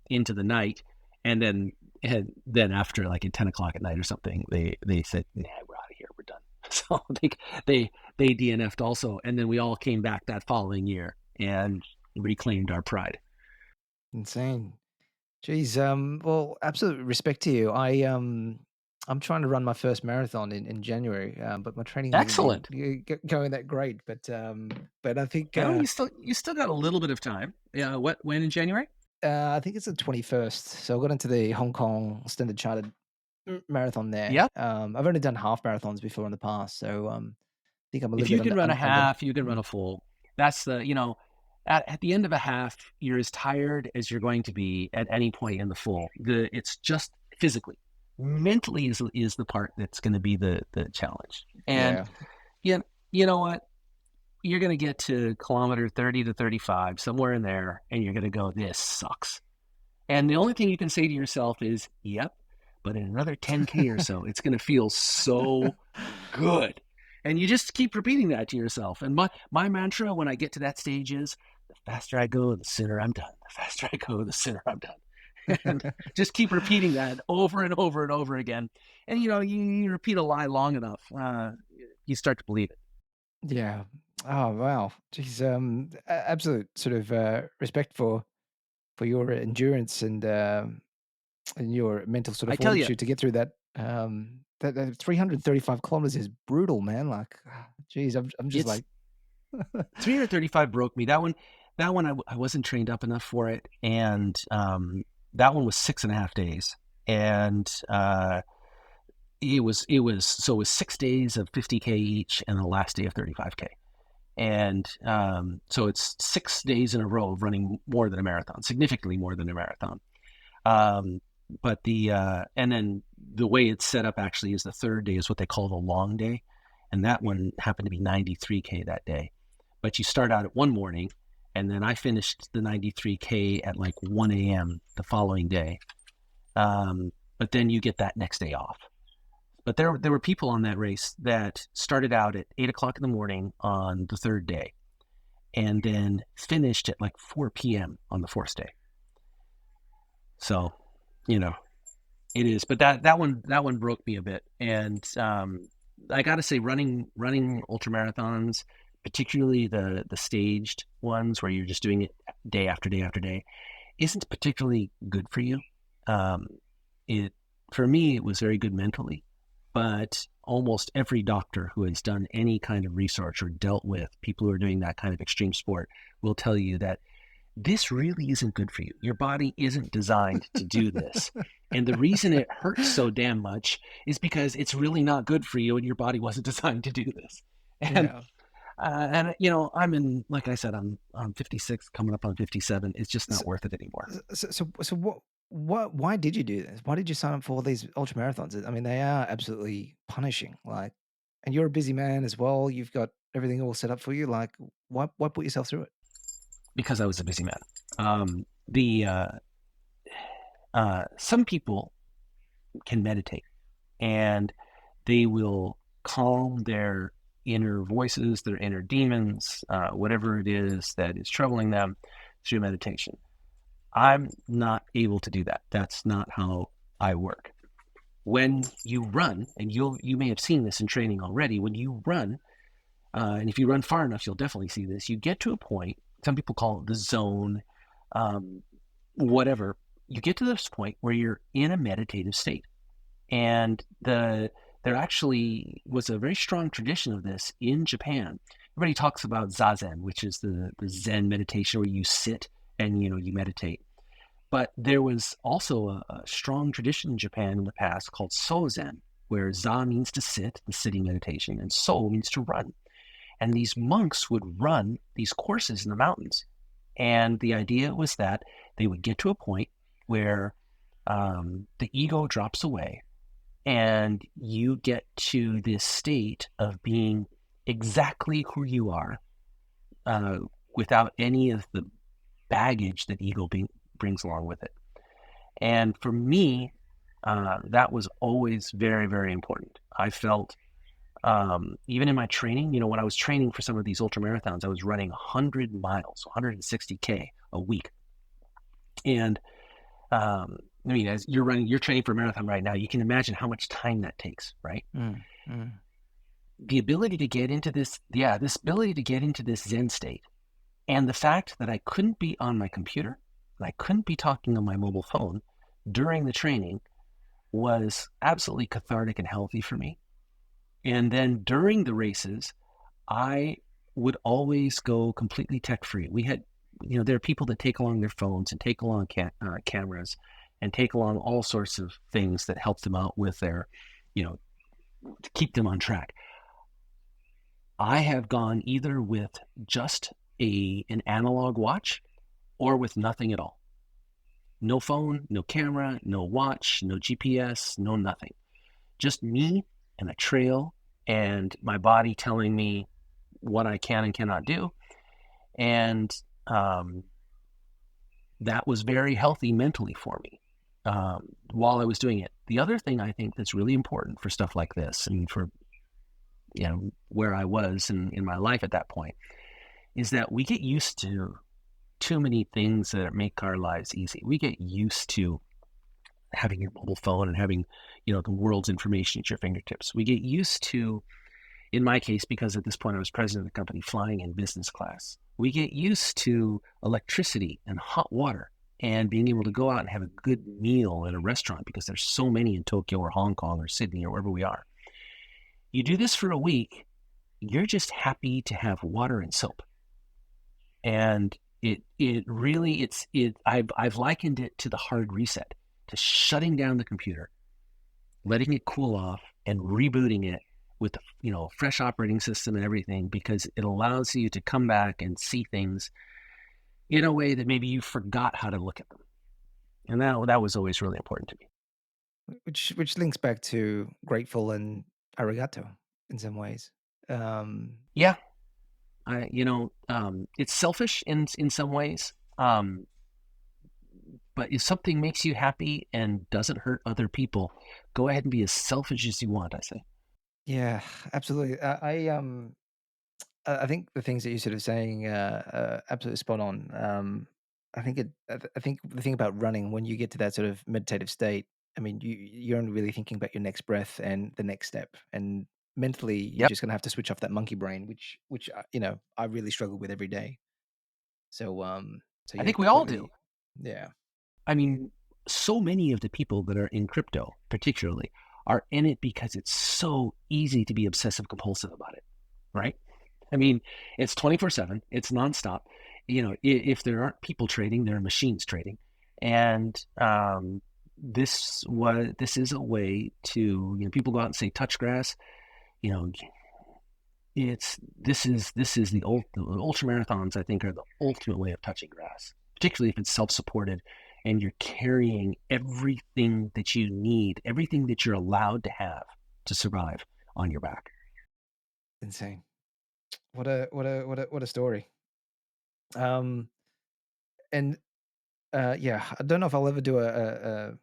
into the night, and then And then after like at 10 o'clock at night or something, they said, nah, we're out of here. We're done. So they DNF'd also. And then we all came back that following year and reclaimed our pride. Insane. Geez, well, absolute respect to you. I'm trying to run my first marathon in January, but my training hasn't been Excellent. going that great. But I think Well, you still got a little bit of time. Yeah. When in January? I think it's the 21st. So I got into the Hong Kong Standard Chartered marathon there. Yep. I've only done half marathons before in the past, so I think I'm a If little you bit can run a under. half, you can run a full. That's at the end of a half, you're as tired as you're going to be at any point in the full. It's just physically. Mentally is the part that's going to be the challenge. And Yeah. you know what? You're going to get to kilometer 30 to 35, somewhere in there, and you're going to go, this sucks. And the only thing you can say to yourself is, yep, but in another 10K or so, it's going to feel so good. And you just keep repeating that to yourself. And my mantra when I get to that stage is, the faster I go, the sooner I'm done. The faster I go, the sooner I'm done. And just keep repeating that over and over and over again. And, you repeat a lie long enough, you start to believe it. Yeah. Oh, wow. Geez, absolute sort of respect for your endurance and your mental sort of I tell you, fortitude to get through that. That 335 kilometers is brutal, man. Like, geez, I'm just it's like, 335 broke me. That one I wasn't trained up enough for it. And that one was 6.5 days. And it was 6 days of 50K each and the last day of 35K. And so it's 6 days in a row of running more than a marathon, significantly more than a marathon. But and then the way it's set up actually is the third day is what they call the long day. And that one happened to be 93K that day. But you start out at one morning, and then I finished the 93K at like 1 a.m. the following day. But then you get that next day off. But there were people on that race that started out at 8 o'clock in the morning on the third day and then finished at like 4 p.m. on the fourth day. So, it is. But that one broke me a bit. And I got to say, running ultramarathons, particularly the staged ones where you're just doing it day after day after day, isn't particularly good for you. For me, it was very good mentally. But almost every doctor who has done any kind of research or dealt with people who are doing that kind of extreme sport will tell you that this really isn't good for you. Your body isn't designed to do this. And the reason it hurts so damn much is because it's really not good for you and your body wasn't designed to do this. And, I'm in, like I said, I'm 56, coming up on 57. It's just not worth it anymore. So why did you do this? Why did you sign up for these ultra marathons? I mean, they are absolutely punishing. Like, and you're a busy man as well. You've got everything all set up for you. Like, why put yourself through it? Because I was a busy man. Some people can meditate, and they will calm their inner voices, their inner demons, whatever it is that is troubling them through meditation. I'm not able to do that. That's not how I work. When you run, and you may have seen this in training already, when you run, and if you run far enough, you'll definitely see this, you get to a point, some people call it the zone, whatever, you get to this point where you're in a meditative state. And there actually was a very strong tradition of this in Japan. Everybody talks about Zazen, which is the Zen meditation where you sit and you meditate. But there was also a strong tradition in Japan in the past called Sozen, where Za means to sit, the sitting meditation, and So means to run. And these monks would run these courses in the mountains. And the idea was that they would get to a point where the ego drops away and you get to this state of being exactly who you are without any of the baggage that ego brings along with it. And for me, that was always very, very important. I felt, even in my training, when I was training for some of these ultramarathons, I was running 100 miles, 160K a week. And I mean, as you're training for a marathon right now, you can imagine how much time that takes, right? The ability to get into this Zen state, and the fact that I couldn't be on my computer and I couldn't be talking on my mobile phone during the training was absolutely cathartic and healthy for me. And then during the races, I would always go completely tech-free. We had, there are people that take along their phones and take along cameras and take along all sorts of things that help them out with their, to keep them on track. I have gone either with just an analog watch or with nothing at all. No phone, no camera, no watch, no GPS, no nothing. Just me and a trail and my body telling me what I can and cannot do. And that was very healthy mentally for me while I was doing it. The other thing I think that's really important for stuff like this, and for where I was in my life at that point, is that we get used to too many things that make our lives easy. We get used to having your mobile phone and having, the world's information at your fingertips. We get used to, in my case, because at this point I was president of the company, flying in business class. We get used to electricity and hot water and being able to go out and have a good meal at a restaurant, because there's so many in Tokyo or Hong Kong or Sydney or wherever we are. You do this for a week, you're just happy to have water and soap. And I've likened it to the hard reset, to shutting down the computer, letting it cool off, and rebooting it with fresh operating system and everything, because it allows you to come back and see things in a way that maybe you forgot how to look at them. And that was always really important to me. Which links back to grateful and arigato in some ways. Yeah. It's selfish in some ways. But if something makes you happy and doesn't hurt other people, go ahead and be as selfish as you want, I say. Yeah, absolutely. I think the things that you're sort of saying are absolutely spot on. I think the thing about running, when you get to that sort of meditative state, I mean, you're only really thinking about your next breath and the next step, and mentally, you're just gonna have to switch off that monkey brain, which I really struggle with every day. So I yeah, think we all do. Yeah. I mean, so many of the people that are in crypto, particularly, are in it because it's so easy to be obsessive compulsive about it, right? I mean, it's 24/7, it's nonstop. If there aren't people trading, there are machines trading. And this is a way to, people go out and say, touch grass. This is the ultra marathons, I think, are the ultimate way of touching grass, particularly if it's self-supported and you're carrying everything that you need, everything that you're allowed to have to survive on your back. Insane. What a story. And yeah, I don't know if I'll ever do an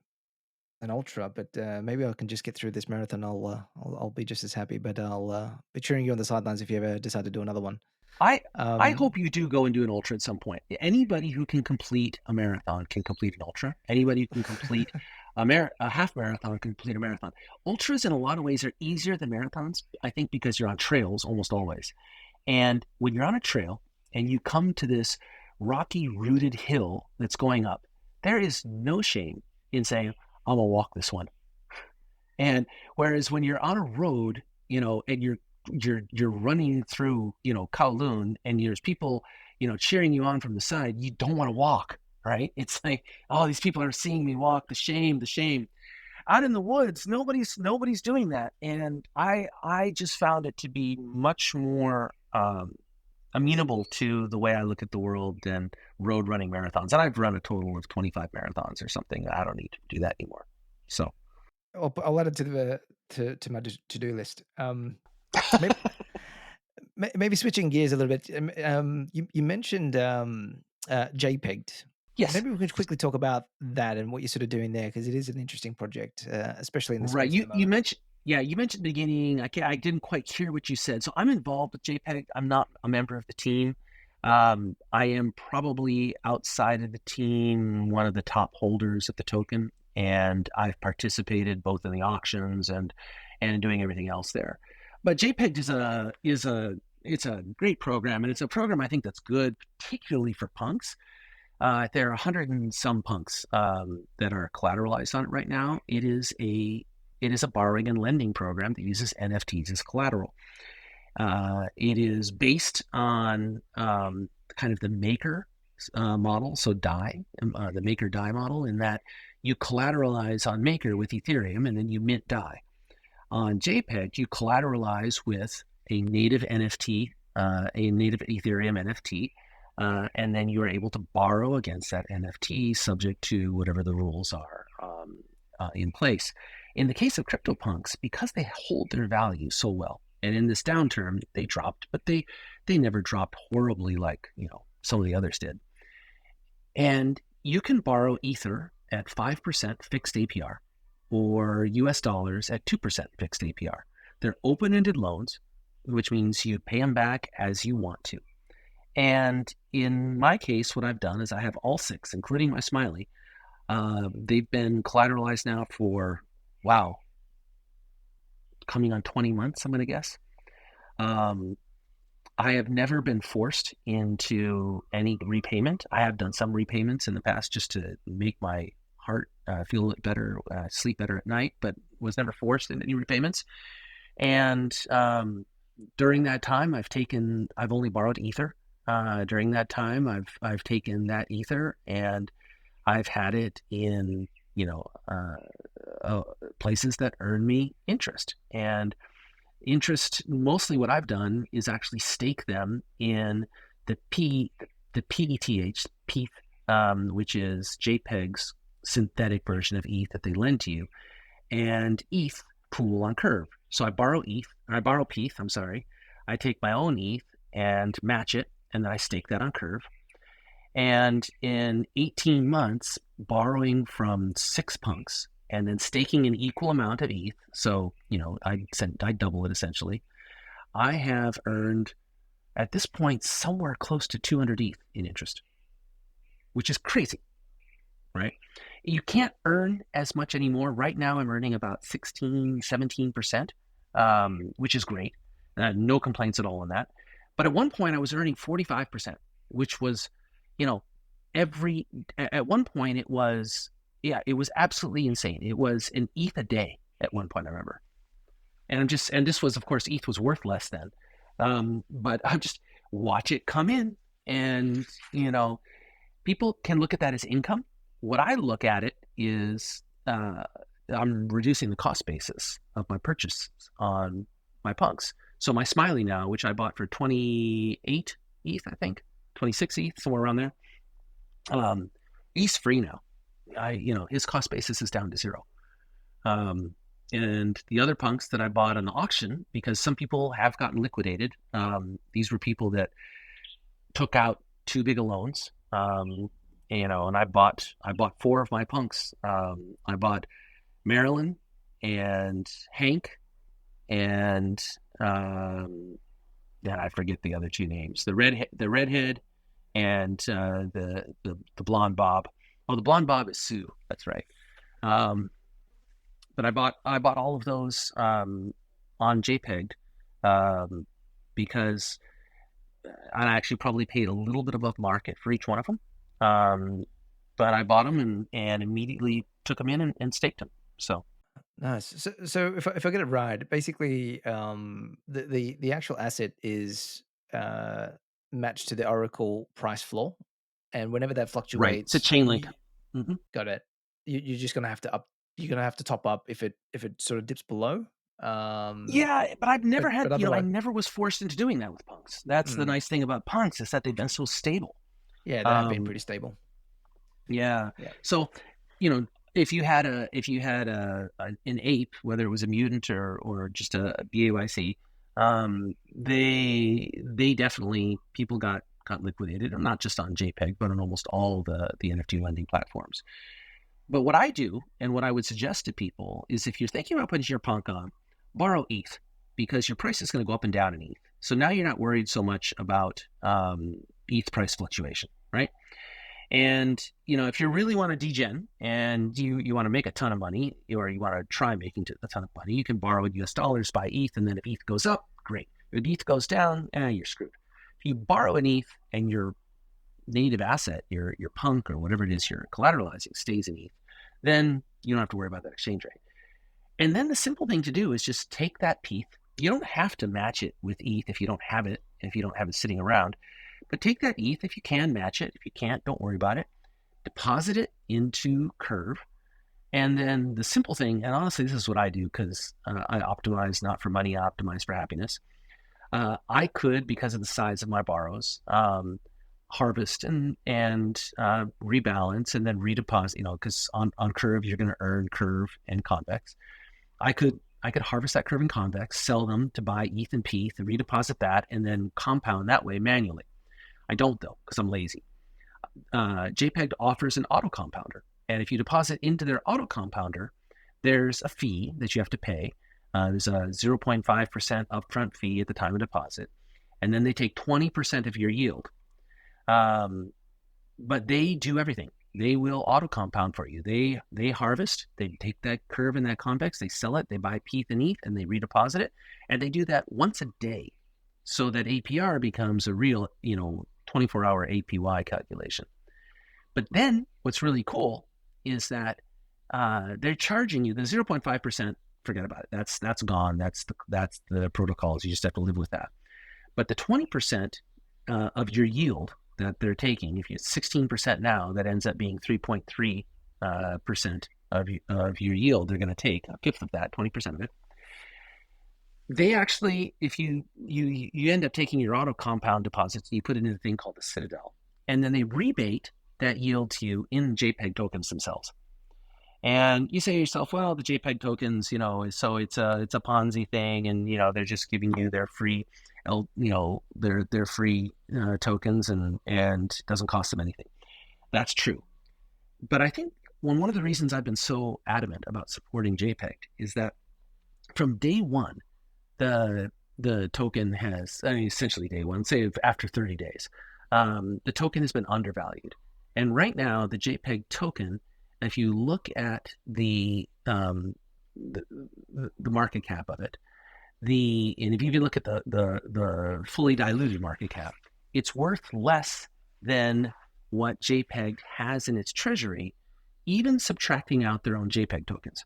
ultra, but maybe I can just get through this marathon. I'll be just as happy, but I'll be cheering you on the sidelines if you ever decide to do another one. I hope you do go and do an ultra at some point. Anybody who can complete a marathon can complete an ultra. Anybody who can complete a half marathon can complete a marathon. Ultras in a lot of ways are easier than marathons, I think, because you're on trails almost always. And when you're on a trail and you come to this rocky rooted hill that's going up, there is no shame in saying, I'm gonna walk this one. And whereas when you're on a road, and you're running through, Kowloon, and there's people, cheering you on from the side, you don't want to walk, right? It's like, oh, these people are seeing me walk, the shame. Out in the woods, nobody's doing that. And I just found it to be much more amenable to the way I look at the world than road running marathons. And I've run a total of 25 marathons or something. I don't need to do that anymore. So I'll add it to my to-do list. Maybe switching gears a little bit. You mentioned JPEG'd. yes, Maybe we could quickly talk about that and what you're sort of doing there, because it is an interesting project, especially in the right. space at the moment. You mentioned at the beginning. I didn't quite hear what you said. So I'm involved with JPEG. I'm not a member of the team. I am probably outside of the team one of the top holders of the token. and I've participated both in the auctions and doing everything else there. But JPEG it's a great program, and it's a program I think that's good, particularly for punks. There are 100 and some punks that are collateralized on it right now. It is a borrowing and lending program that uses NFTs as collateral. It is based on kind of the maker model, so DAI, the maker DAI model, in that you collateralize on maker with Ethereum and then you mint DAI. On JPEG, you collateralize with a native NFT, a native Ethereum NFT, and then you are able to borrow against that NFT subject to whatever the rules are in place. In the case of CryptoPunks, because they hold their value so well, and in this downturn they dropped, but they never dropped horribly like some of the others did. And you can borrow Ether at 5% fixed APR or US dollars at 2% fixed APR. They're open-ended loans, which means you pay them back as you want to. And in my case, what I've done is I have all 6, including my Smiley. They've been collateralized now for, coming on 20 months, I'm going to guess. I have never been forced into any repayment. I have done some repayments in the past just to make my heart feel a little better, sleep better at night, but was never forced into any repayments. And during that time, I've only borrowed Ether. During that time, I've taken that Ether and I've had it in places that earn me interest. And interest, mostly what I've done is actually stake them in the PETH, which is JPEG's synthetic version of ETH that they lend to you, and ETH pool on Curve. So I borrow PETH, I take my own ETH and match it, and then I stake that on Curve. And in 18 months, borrowing from 6 punks and then staking an equal amount of ETH, so I double it essentially, I have earned at this point somewhere close to 200 ETH in interest, which is crazy, right? You can't earn as much anymore. Right now I'm earning about 16-17%, which is great. No complaints at all on that. But at one point I was earning 45%, which was, at one point it was absolutely insane. It was an ETH a day at one point, I remember. And this was, of course, ETH was worth less then. But I just watch it come in, and, people can look at that as income. What I look at it is I'm reducing the cost basis of my purchase on my punks. So my Smiley now, which I bought for 28 ETH, I think, 26 ETH, somewhere around there, he's free now. His cost basis is down to 0. And the other punks that I bought on the auction, because some people have gotten liquidated, these were people that took out too big of loans, and I bought 4 of my punks. I bought Marilyn and Hank and I forget the other 2 names. The redhead and the blonde Bob. Oh, the blonde Bob is Sue. That's right. But I bought all of those on JPEG because I actually probably paid a little bit above market for each one of them. But I bought them and immediately took them in and staked them. So nice. So if I get it right, basically the actual asset is matched to the Oracle price floor, and whenever that fluctuates, right, it's a chain link. Got it. You're just gonna have to You're gonna have to top up if it sort of dips below. Yeah, but I've never had. I never was forced into doing that with punks. That's the nice thing about punks, is that they've been so stable. Yeah, they have been pretty stable. Yeah. So, if you had an ape, whether it was a mutant or just a BAYC, they definitely, people got liquidated, not just on JPEG, but on almost all the NFT lending platforms. But what I do, and what I would suggest to people, is if you're thinking about putting your punk on, borrow ETH, because your price is going to go up and down in ETH. So now you're not worried so much about ETH price fluctuation, right? And, if you really want to degen and you want to make a ton of money, or you want to try making a ton of money, you can borrow in US dollars, buy ETH, and then if ETH goes up, great. If ETH goes down, you're screwed. If you borrow an ETH and your native asset, your punk or whatever it is you're collateralizing stays in ETH, then you don't have to worry about that exchange rate. And then the simple thing to do is just take that ETH. You don't have to match it with ETH if you don't have it, sitting around. But take that ETH if you can, match it. If you can't, don't worry about it. Deposit it into Curve. And then the simple thing, and honestly, this is what I do because I optimize not for money, I optimize for happiness. I could, because of the size of my borrows, harvest and rebalance and then redeposit, because on Curve, you're going to earn Curve and Convex. I could harvest that Curve and Convex, sell them to buy ETH and PETH, and redeposit that, and then compound that way manually. I don't, though, because I'm lazy. JPEG offers an auto compounder. And if you deposit into their auto compounder, there's a fee that you have to pay. There's a 0.5% upfront fee at the time of deposit. And then they take 20% of your yield. But they do everything. They will auto compound for you. They harvest, they take that Curve and that Convex, they sell it, they buy PETH and ETH, and they redeposit it. And they do that once a day so that APR becomes a real, 24-hour APY calculation. But then what's really cool is that they're charging you the 0.5%. Forget about it. That's gone. That's the protocols. You just have to live with that. But the 20% of your yield that they're taking, if it's 16% now, that ends up being 3.3% of your yield. They're going to take a fifth of that, 20% of it. They actually, if you end up taking your auto compound deposits, you put it in a thing called the Citadel, and then they rebate that yield to you in JPEG tokens themselves. And you say to yourself, well, the JPEG tokens, so it's a Ponzi thing, and they're just giving you their free, their free tokens, and it doesn't cost them anything. That's true, but I think one of the reasons I've been so adamant about supporting JPEG is that from day one, the token has, essentially day one, say after 30 days, the token has been undervalued. And right now, the JPEG token, if you look at the market cap of it, and if you can look at the fully diluted market cap, it's worth less than what JPEG has in its treasury, even subtracting out their own JPEG tokens.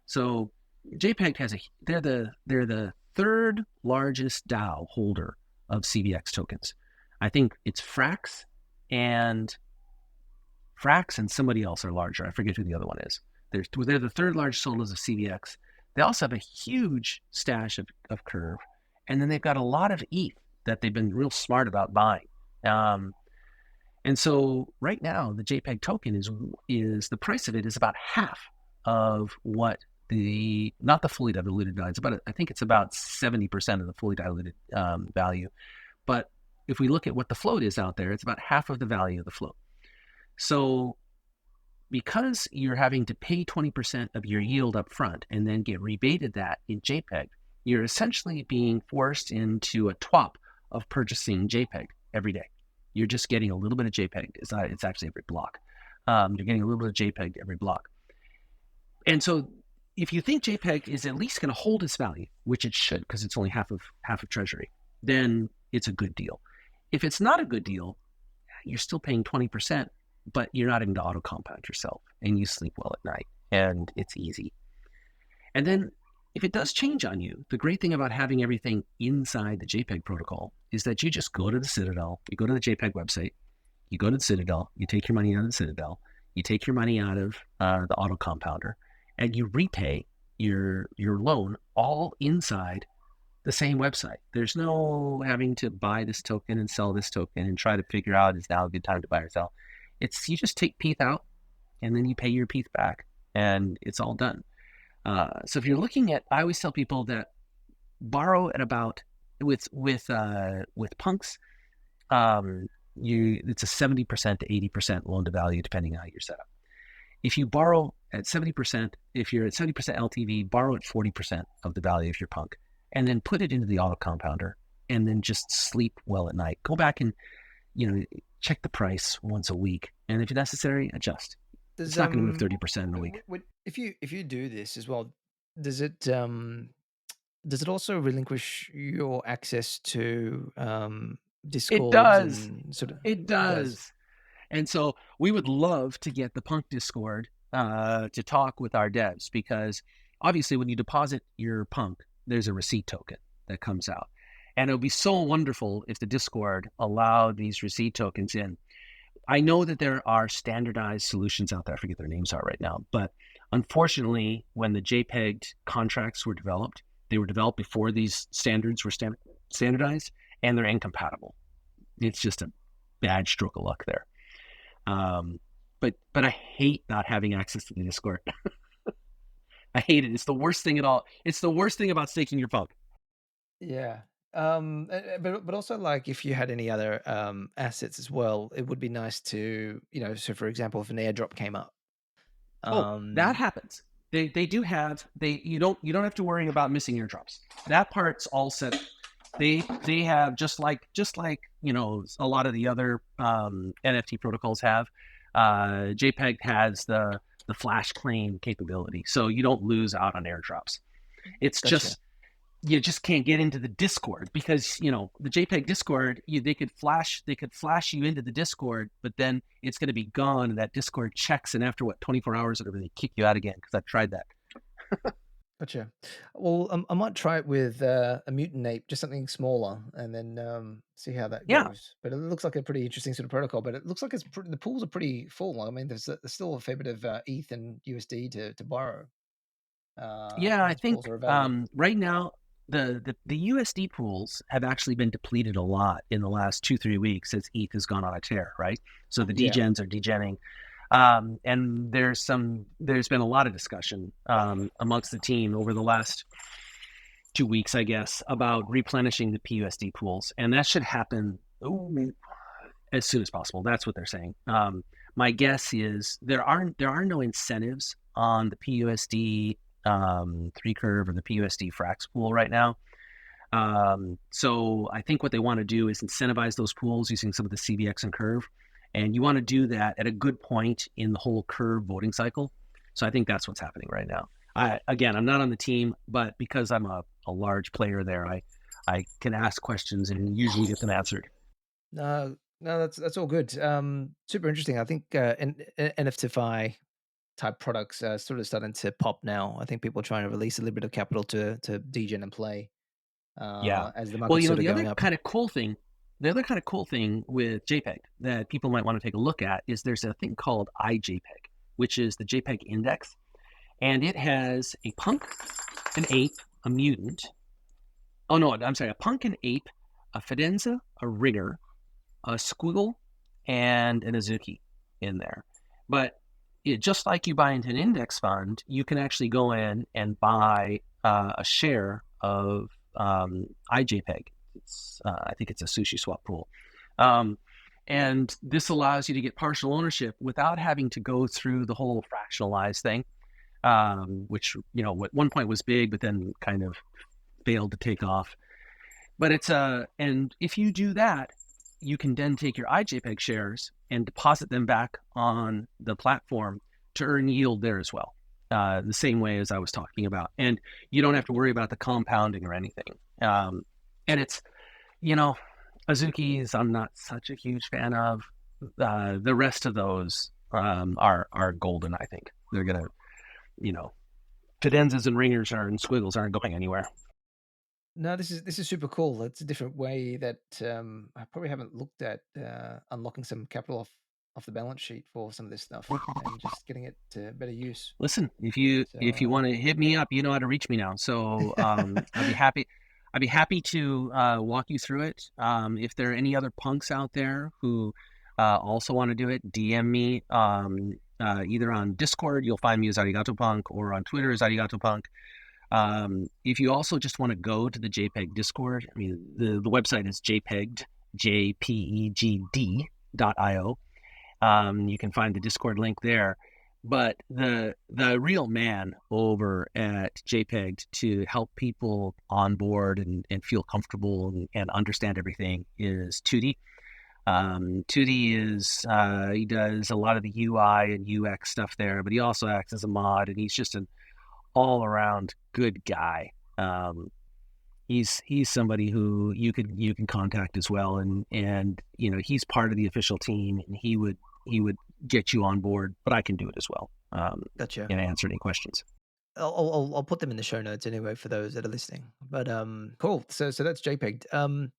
So JPEG they're the third largest DAO holder of CVX tokens. I think it's Frax and somebody else are larger. I forget who the other one is. They're the third largest holders of CVX. They also have a huge stash of Curve, and then they've got a lot of ETH that they've been real smart about buying. And so right now, the JPEG token is the price of it is about half of what not the fully diluted value. I think it's about 70% of the fully diluted value. But if we look at what the float is out there, it's about half of the value of the float. So because you're having to pay 20% of your yield up front and then get rebated that in JPEG, you're essentially being forced into a TWAP of purchasing JPEG every day. You're just getting a little bit of JPEG. It's actually every block. You're getting a little bit of JPEG every block. And so if you think JPEG is at least going to hold its value, which it should because it's only half of treasury, then it's a good deal. If it's not a good deal, you're still paying 20%, but you're not having to auto compound yourself, and you sleep well at night, and it's easy. And then if it does change on you, the great thing about having everything inside the JPEG protocol is that you just go to the Citadel, you go to the JPEG website, you go to the Citadel, you take your money out of the Citadel, you take your money out of the auto compounder, and you repay your loan all inside the same website. There's no having to buy this token and sell this token and try to figure out is now a good time to buy or sell. You just take PETH out and then you pay your PETH back and it's all done. So if you're looking at, I always tell people that borrow at about with punks, it's a 70% to 80% loan to value depending on how you're set up. If you borrow at 70%, if you're at 70% LTV, borrow at 40% of the value of your punk, and then put it into the auto compounder, and then just sleep well at night. Go back and check the price once a week, and if necessary, adjust. It's not going to move 30% in a week. If you do this as well, does it also relinquish your access to It discords does. and sort of It it does? does. And so we would love to get the Punk Discord to talk with our devs, because obviously when you deposit your Punk, there's a receipt token that comes out. And it would be so wonderful if the Discord allowed these receipt tokens in. I know that there are standardized solutions out there. I forget their names are right now. But unfortunately, when the JPEG contracts were developed, they were developed before these standards were standardized, and they're incompatible. It's just a bad stroke of luck there. But I hate not having access to the Discord. I hate it. It's the worst thing at all. It's the worst thing about staking your Punk. Yeah. But also, like, if you had any other assets as well, it would be nice to, so for example, if an airdrop came up. That happens. They do have, you don't have to worry about missing airdrops. That part's all set. They have just like a lot of the other NFT protocols have. JPEG has the flash claim capability, so you don't lose out on airdrops. It's Gotcha. just you just can't get into the Discord, because the JPEG Discord, they could flash you into the Discord, but then it's going to be gone, and that Discord checks, and after 24 hours or whatever, they kick you out again, because I've tried that. Gotcha. Well, I might try it with a mutant ape, just something smaller, and then see how that goes. But it looks like a pretty interesting sort of protocol. But it looks like the pools are pretty full. I mean, there's still a fair bit of ETH and USD to borrow. I think right now the USD pools have actually been depleted a lot in the last 2-3 weeks as ETH has gone on a tear, right? So the degens are degenning. And there's been a lot of discussion amongst the team over the last 2 weeks, I guess, about replenishing the PUSD pools, and that should happen as soon as possible. That's what they're saying. My guess is there are no incentives on the PUSD 3 curve or the PUSD Frax pool right now. So I think what they want to do is incentivize those pools using some of the CVX and curve. And you want to do that at a good point in the whole curve voting cycle. So I think that's what's happening right now. I'm not on the team, but because I'm a large player there, I can ask questions and usually get them answered. No, that's all good. Super interesting. I think NFTify type products are sort of starting to pop now. I think people are trying to release a little bit of capital to degen and play. As the market's sort of going up. The other kind of cool thing with JPEG that people might want to take a look at is there's a thing called iJPEG, which is the JPEG index. And it has a punk, an ape, a mutant. Oh, no, I'm sorry. A punk, an ape, a fidenza, a ringer, a squiggle, and an Azuki in there. But just like you buy into an index fund, you can actually go in and buy a share of iJPEG. I think it's a sushi swap pool. And this allows you to get partial ownership without having to go through the whole fractionalized thing, which, at one point was big, but then kind of failed to take off. But and if you do that, you can then take your iJPEG shares and deposit them back on the platform to earn yield there as well. The same way as I was talking about. And you don't have to worry about the compounding or anything. And it's, Azuki's I'm not such a huge fan of. The rest of those are golden, I think. They're going to, fidenzas and ringers and squiggles aren't going anywhere. No, this is super cool. It's a different way that I probably haven't looked at unlocking some capital off the balance sheet for some of this stuff and just getting it to better use. Listen, if you want to hit me up, you know how to reach me now. So I'd be happy to walk you through it. If there are any other punks out there who also want to do it, DM me either on Discord. You'll find me as ArigatoPunk, or on Twitter as ArigatoPunk. If you also just want to go to the JPEG Discord, I mean, the website is jpegd, jpegd.io. You can find the Discord link there. But the real man over at JPEG to help people on board and feel comfortable and understand everything is Tootie. Tootie is he does a lot of the UI and UX stuff there, but he also acts as a mod, and he's just an all around good guy. He's somebody who you can contact as well, and he's part of the official team, and he would get you on board, but I can do it as well. Gotcha. And answer any questions. I'll put them in the show notes anyway for those that are listening. But cool. So that's JPEG.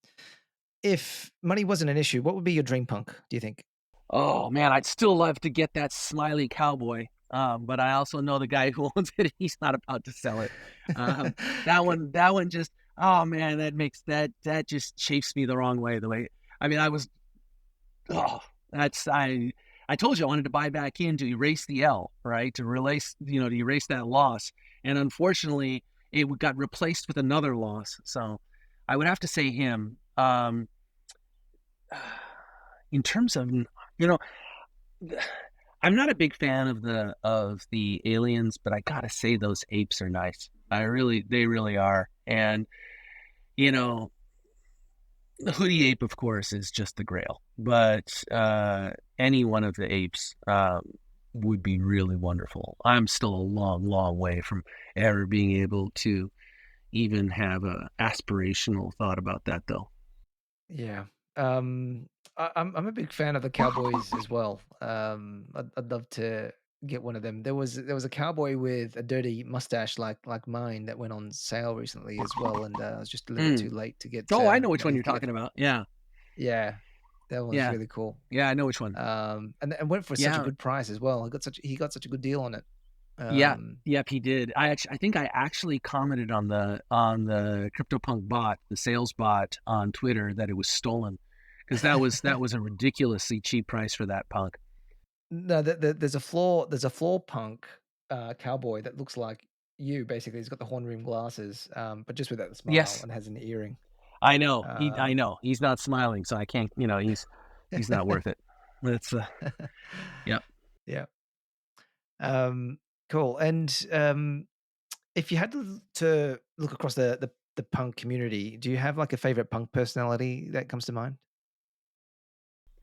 If money wasn't an issue, what would be your dream punk, do you think? Oh man, I'd still love to get that smiley cowboy. But I also know the guy who owns it. He's not about to sell it. That one just, oh man, that just chafes me the wrong way. I told you I wanted to buy back in to erase the L, right? To erase that loss. And unfortunately, it got replaced with another loss. So I would have to say him. In terms of, I'm not a big fan of the aliens, but I gotta say those apes are nice. They really are. And, the hoodie ape, of course, is just the grail, but any one of the apes would be really wonderful. I'm still a long, long way from ever being able to even have a aspirational thought about that, though. Yeah. I'm a big fan of the cowboys as well. I'd love to get one of them. There was a cowboy with a dirty mustache like mine that went on sale recently as well, and I was just a little bit too late to get. Oh, I know which one you're to get talking about. Yeah, Yeah, that one's yeah, really cool. yeah. I know which one. And went for such a Yeah, good price as well. He got such a good deal on it. yeah, Um, yep. He did. I think I actually commented on the CryptoPunk bot, the sales bot on Twitter, that it was stolen, because that was a ridiculously cheap price for that punk. no, there's a floor punk cowboy that looks like you. Basically, he's got the horn rim glasses, but just without the smile, Yes, and has an earring. I know. I Um, know. He's not smiling, so I can't. He's not worth it. That's yeah. yeah. Um, cool. And if you had to look across the punk community, do you have like a favorite punk personality that comes to mind?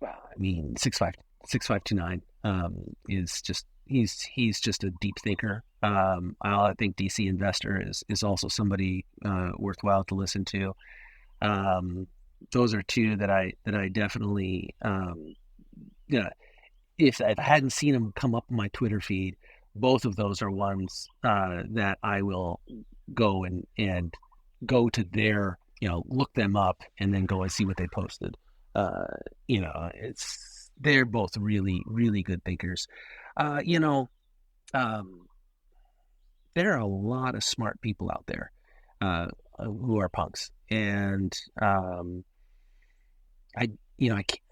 Well, I mean, 6529 is just he's just a deep thinker. I think DC Investor is also somebody worthwhile to listen to. Those are two that I definitely if I hadn't seen them come up on my Twitter feed, both of those are ones that I will go and go to their, look them up and then go and see what they posted. They're both really, really good thinkers. Um, there are a lot of smart people out there who are punks, and I,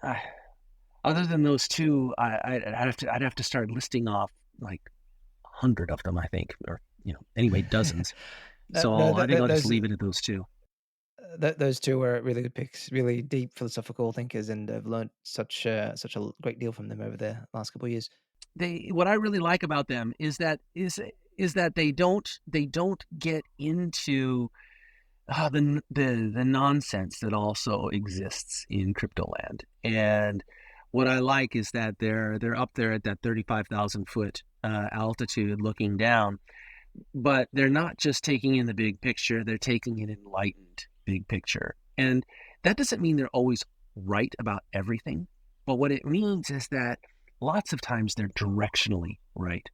I, other than those two, I'd have to start listing off like 100 of them, I think, or anyway, dozens. No, So I think I'll just leave it at those two. those two are really good picks, really deep philosophical thinkers, and I've learned such a great deal from them over the last couple of years. What I really like about them is that they don't get into the nonsense that also exists in crypto land. And what I like is that they're up there at that 35,000 foot altitude looking down, but they're not just taking in the big picture, they're taking an enlightened big picture. And that doesn't mean they're always right about everything, but what it means is that lots of times they're directionally right.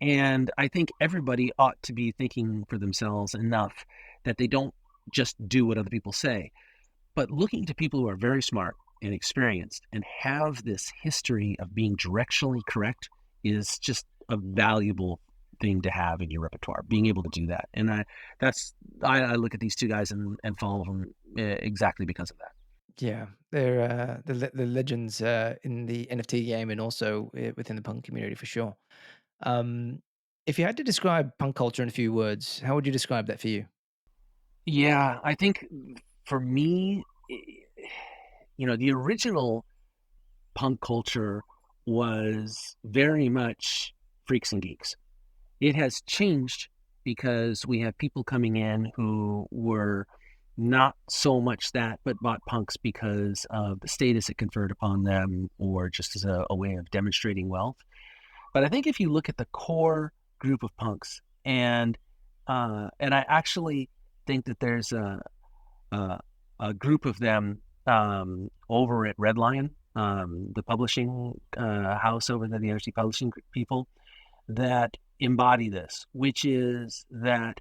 And I think everybody ought to be thinking for themselves enough that they don't just do what other people say, but looking to people who are very smart and experienced and have this history of being directionally correct is just a valuable thing to have in your repertoire, being able to do that. And I look at these two guys and follow them exactly because of that. Yeah, they're the legends in the NFT game and also within the punk community for sure. Um, if you had to describe punk culture in a few words, how would you describe that for you? Yeah, I think for me, the original punk culture was very much freaks and geeks. It has changed because we have people coming in who were not so much that, but bought punks because of the status it conferred upon them, or just as a way of demonstrating wealth. But I think if you look at the core group of punks, and I actually think that there's a, a group of them over at Red Lion, the publishing house over there, the NRC publishing people, that embody this, which is that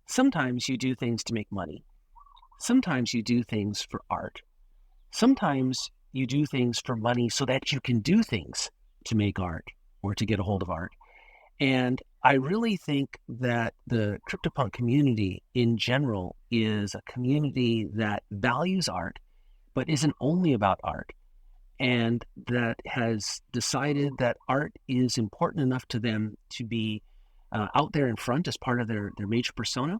sometimes you do things to make money. Sometimes you do things for art. Sometimes you do things for money so that you can do things to make art or to get a hold of art. And I really think that the CryptoPunk community in general is a community that values art, but isn't only about art, and that has decided that art is important enough to them to be out there in front as part of their major persona,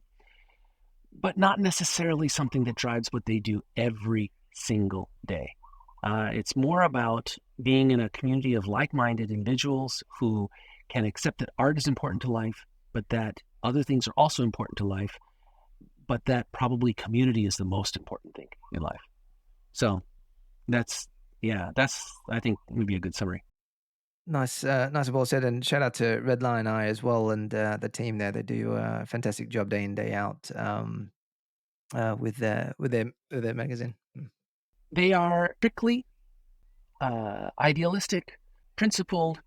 but not necessarily something that drives what they do every single day. It's more about being in a community of like-minded individuals who can accept that art is important to life, but that other things are also important to life, but that probably community is the most important thing in life. So that's, I think, would be a good summary. Nice, nice and well said. And shout out to Red Lion Eye as well, and the team there. They do a fantastic job day in, day out with their magazine. They are strictly idealistic, principled,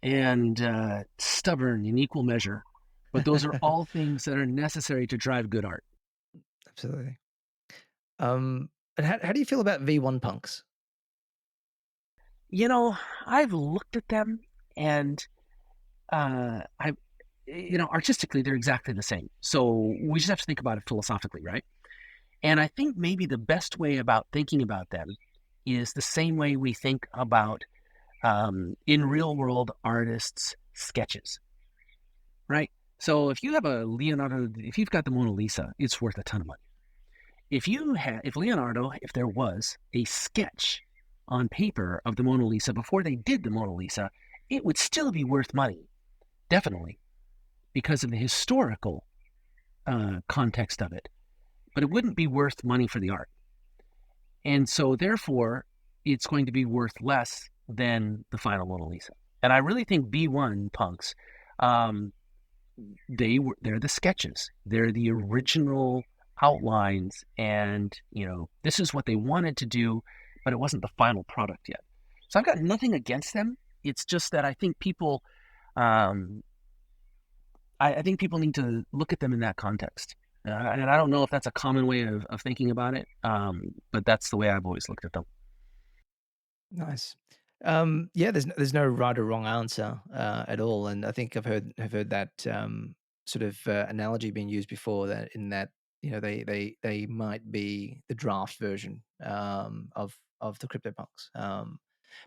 and stubborn in equal measure. But those are all things that are necessary to drive good art. Absolutely. And how do you feel about V1 punks? You know, I've looked at them, and artistically, they're exactly the same. So we just have to think about it philosophically, right? And I think maybe the best way about thinking about them is the same way we think about in real world artists' sketches, right? So if you have a Leonardo, if you've got the Mona Lisa, it's worth a ton of money. If there was a sketch on paper of the Mona Lisa before they did the Mona Lisa, it would still be worth money, definitely, because of the historical context of it. But it wouldn't be worth money for the art. And so therefore, it's going to be worth less than the final Mona Lisa. And I really think B1 punks, they're the sketches. They're the original outlines, and this is what they wanted to do, but it wasn't the final product yet. So I've got nothing against them. It's just that I think people, I think people need to look at them in that context. And I don't know if that's a common way of thinking about it, but that's the way I've always looked at them. Nice. Yeah, there's no right or wrong answer at all, and I think I've heard that sort of analogy being used before, that they might be the draft version of the CryptoPunks.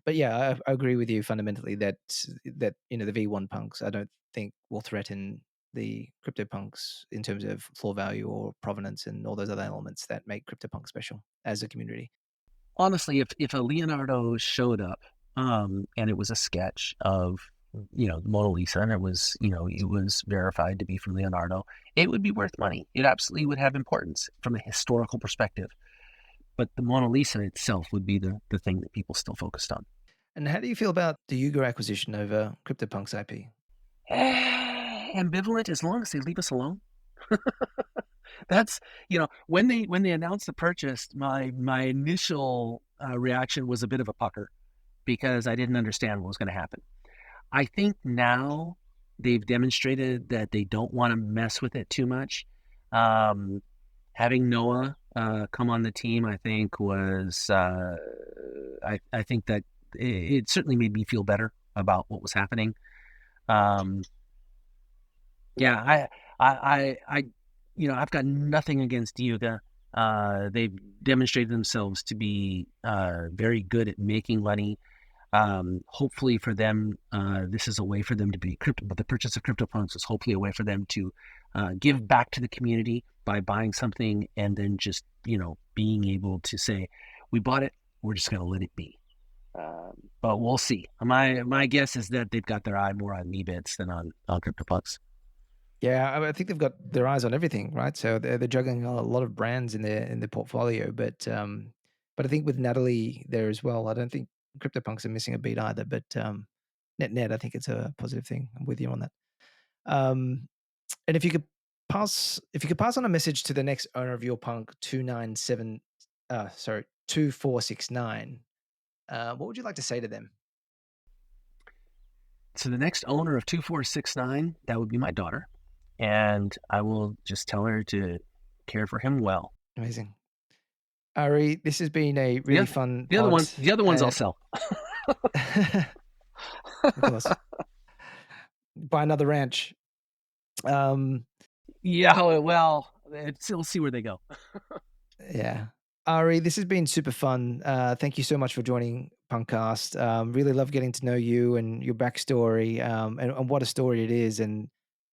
But yeah, I agree with you fundamentally that the V1 punks, I don't think will threaten the CryptoPunks in terms of floor value or provenance and all those other elements that make CryptoPunk special as a community. Honestly, if a Leonardo showed up and it was a sketch of the Mona Lisa, and it was verified to be from Leonardo, it would be worth money. It absolutely would have importance from a historical perspective. But the Mona Lisa itself would be the thing that people still focused on. And how do you feel about the Yuga acquisition over CryptoPunk's IP? Ambivalent, as long as they leave us alone. That's when they announced the purchase, my initial reaction was a bit of a pucker, because I didn't understand what was going to happen. I think now they've demonstrated that they don't want to mess with it too much. Having Noah come on the team, I think was I think that it certainly made me feel better about what was happening. I've got nothing against Yuga. They've demonstrated themselves to be very good at making money. Hopefully for them, this is a way for them to be but the purchase of CryptoPunks is hopefully a way for them to give back to the community by buying something and then just being able to say, we bought it, we're just going to let it be. But we'll see. My guess is that they've got their eye more on Meebits than on CryptoPunks. Yeah, I think they've got their eyes on everything, right? So they're juggling a lot of brands in their portfolio. But I think with Natalie there as well, I don't think CryptoPunks are missing a beat either. But net, I think it's a positive thing. I'm with you on that. And if you could pass on a message to the next owner of your punk 2469, what would you like to say to them? So the next owner of 2469, that would be my daughter. And I will just tell her to care for him well. Amazing. Ari, this has been a really fun The other ones I'll sell. Of course. Buy another ranch. Yeah, well, we'll see where they go. Yeah. Ari, this has been super fun. Thank you so much for joining PunkCast. Really love getting to know you and your backstory, and what a story it is, and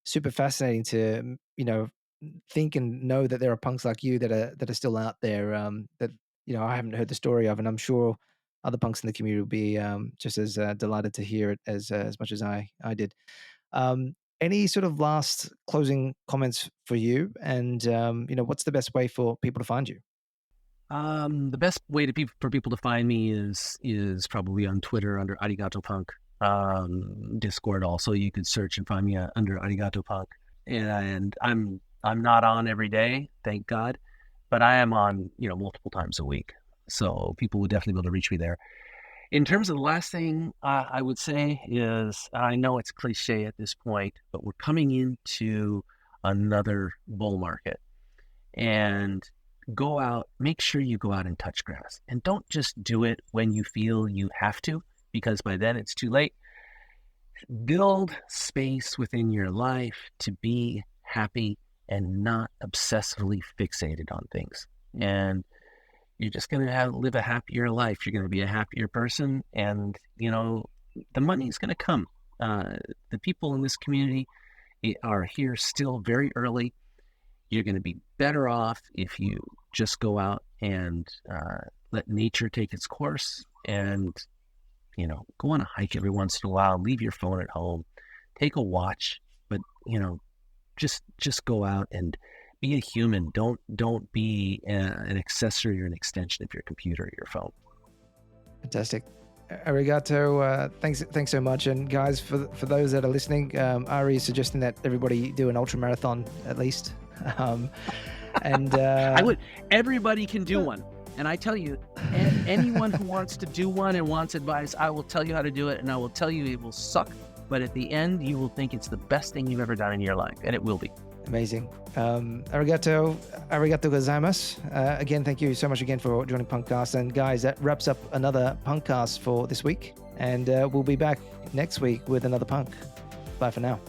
super fascinating to think and know that there are punks like you that are still out there, that I haven't heard the story of, and I'm sure other punks in the community will be just as delighted to hear it as much as I did. Any sort of last closing comments for you, and what's the best way for people to find you? The best way for people to find me is probably on Twitter under ArigatoPunk. Discord also, you could search and find me under ArigatoPunk. And I'm not on every day, thank God, but I am on multiple times a week, so people would definitely be able to reach me there. In terms of the last thing I would say is, I know it's cliche at this point, but we're coming into another bull market. And go out, make sure you go out and touch grass. And don't just do it when you feel you have to, because by then it's too late. Build space within your life to be happy and not obsessively fixated on things. And you're just going to live a happier life. You're going to be a happier person, and the money's going to come. The people in this community are here still very early. You're going to be better off if you just go out and let nature take its course, and go on a hike every once in a while. Leave your phone at home. Take a watch, but just go out and be a human. Don't be an accessory or an extension of your computer or your phone. Fantastic. Arigato. Thanks so much. And guys, for those that are listening, Ari is suggesting that everybody do an ultra marathon at least. Everybody can do one. And I tell you, anyone who wants to do one and wants advice, I will tell you how to do it, and I will tell you it will suck, but at the end, you will think it's the best thing you've ever done in your life, and it will be. Amazing. Arigato gozaimasu. Again, thank you so much again for joining PunkCast. And guys, that wraps up another PunkCast for this week. And we'll be back next week with another punk. Bye for now.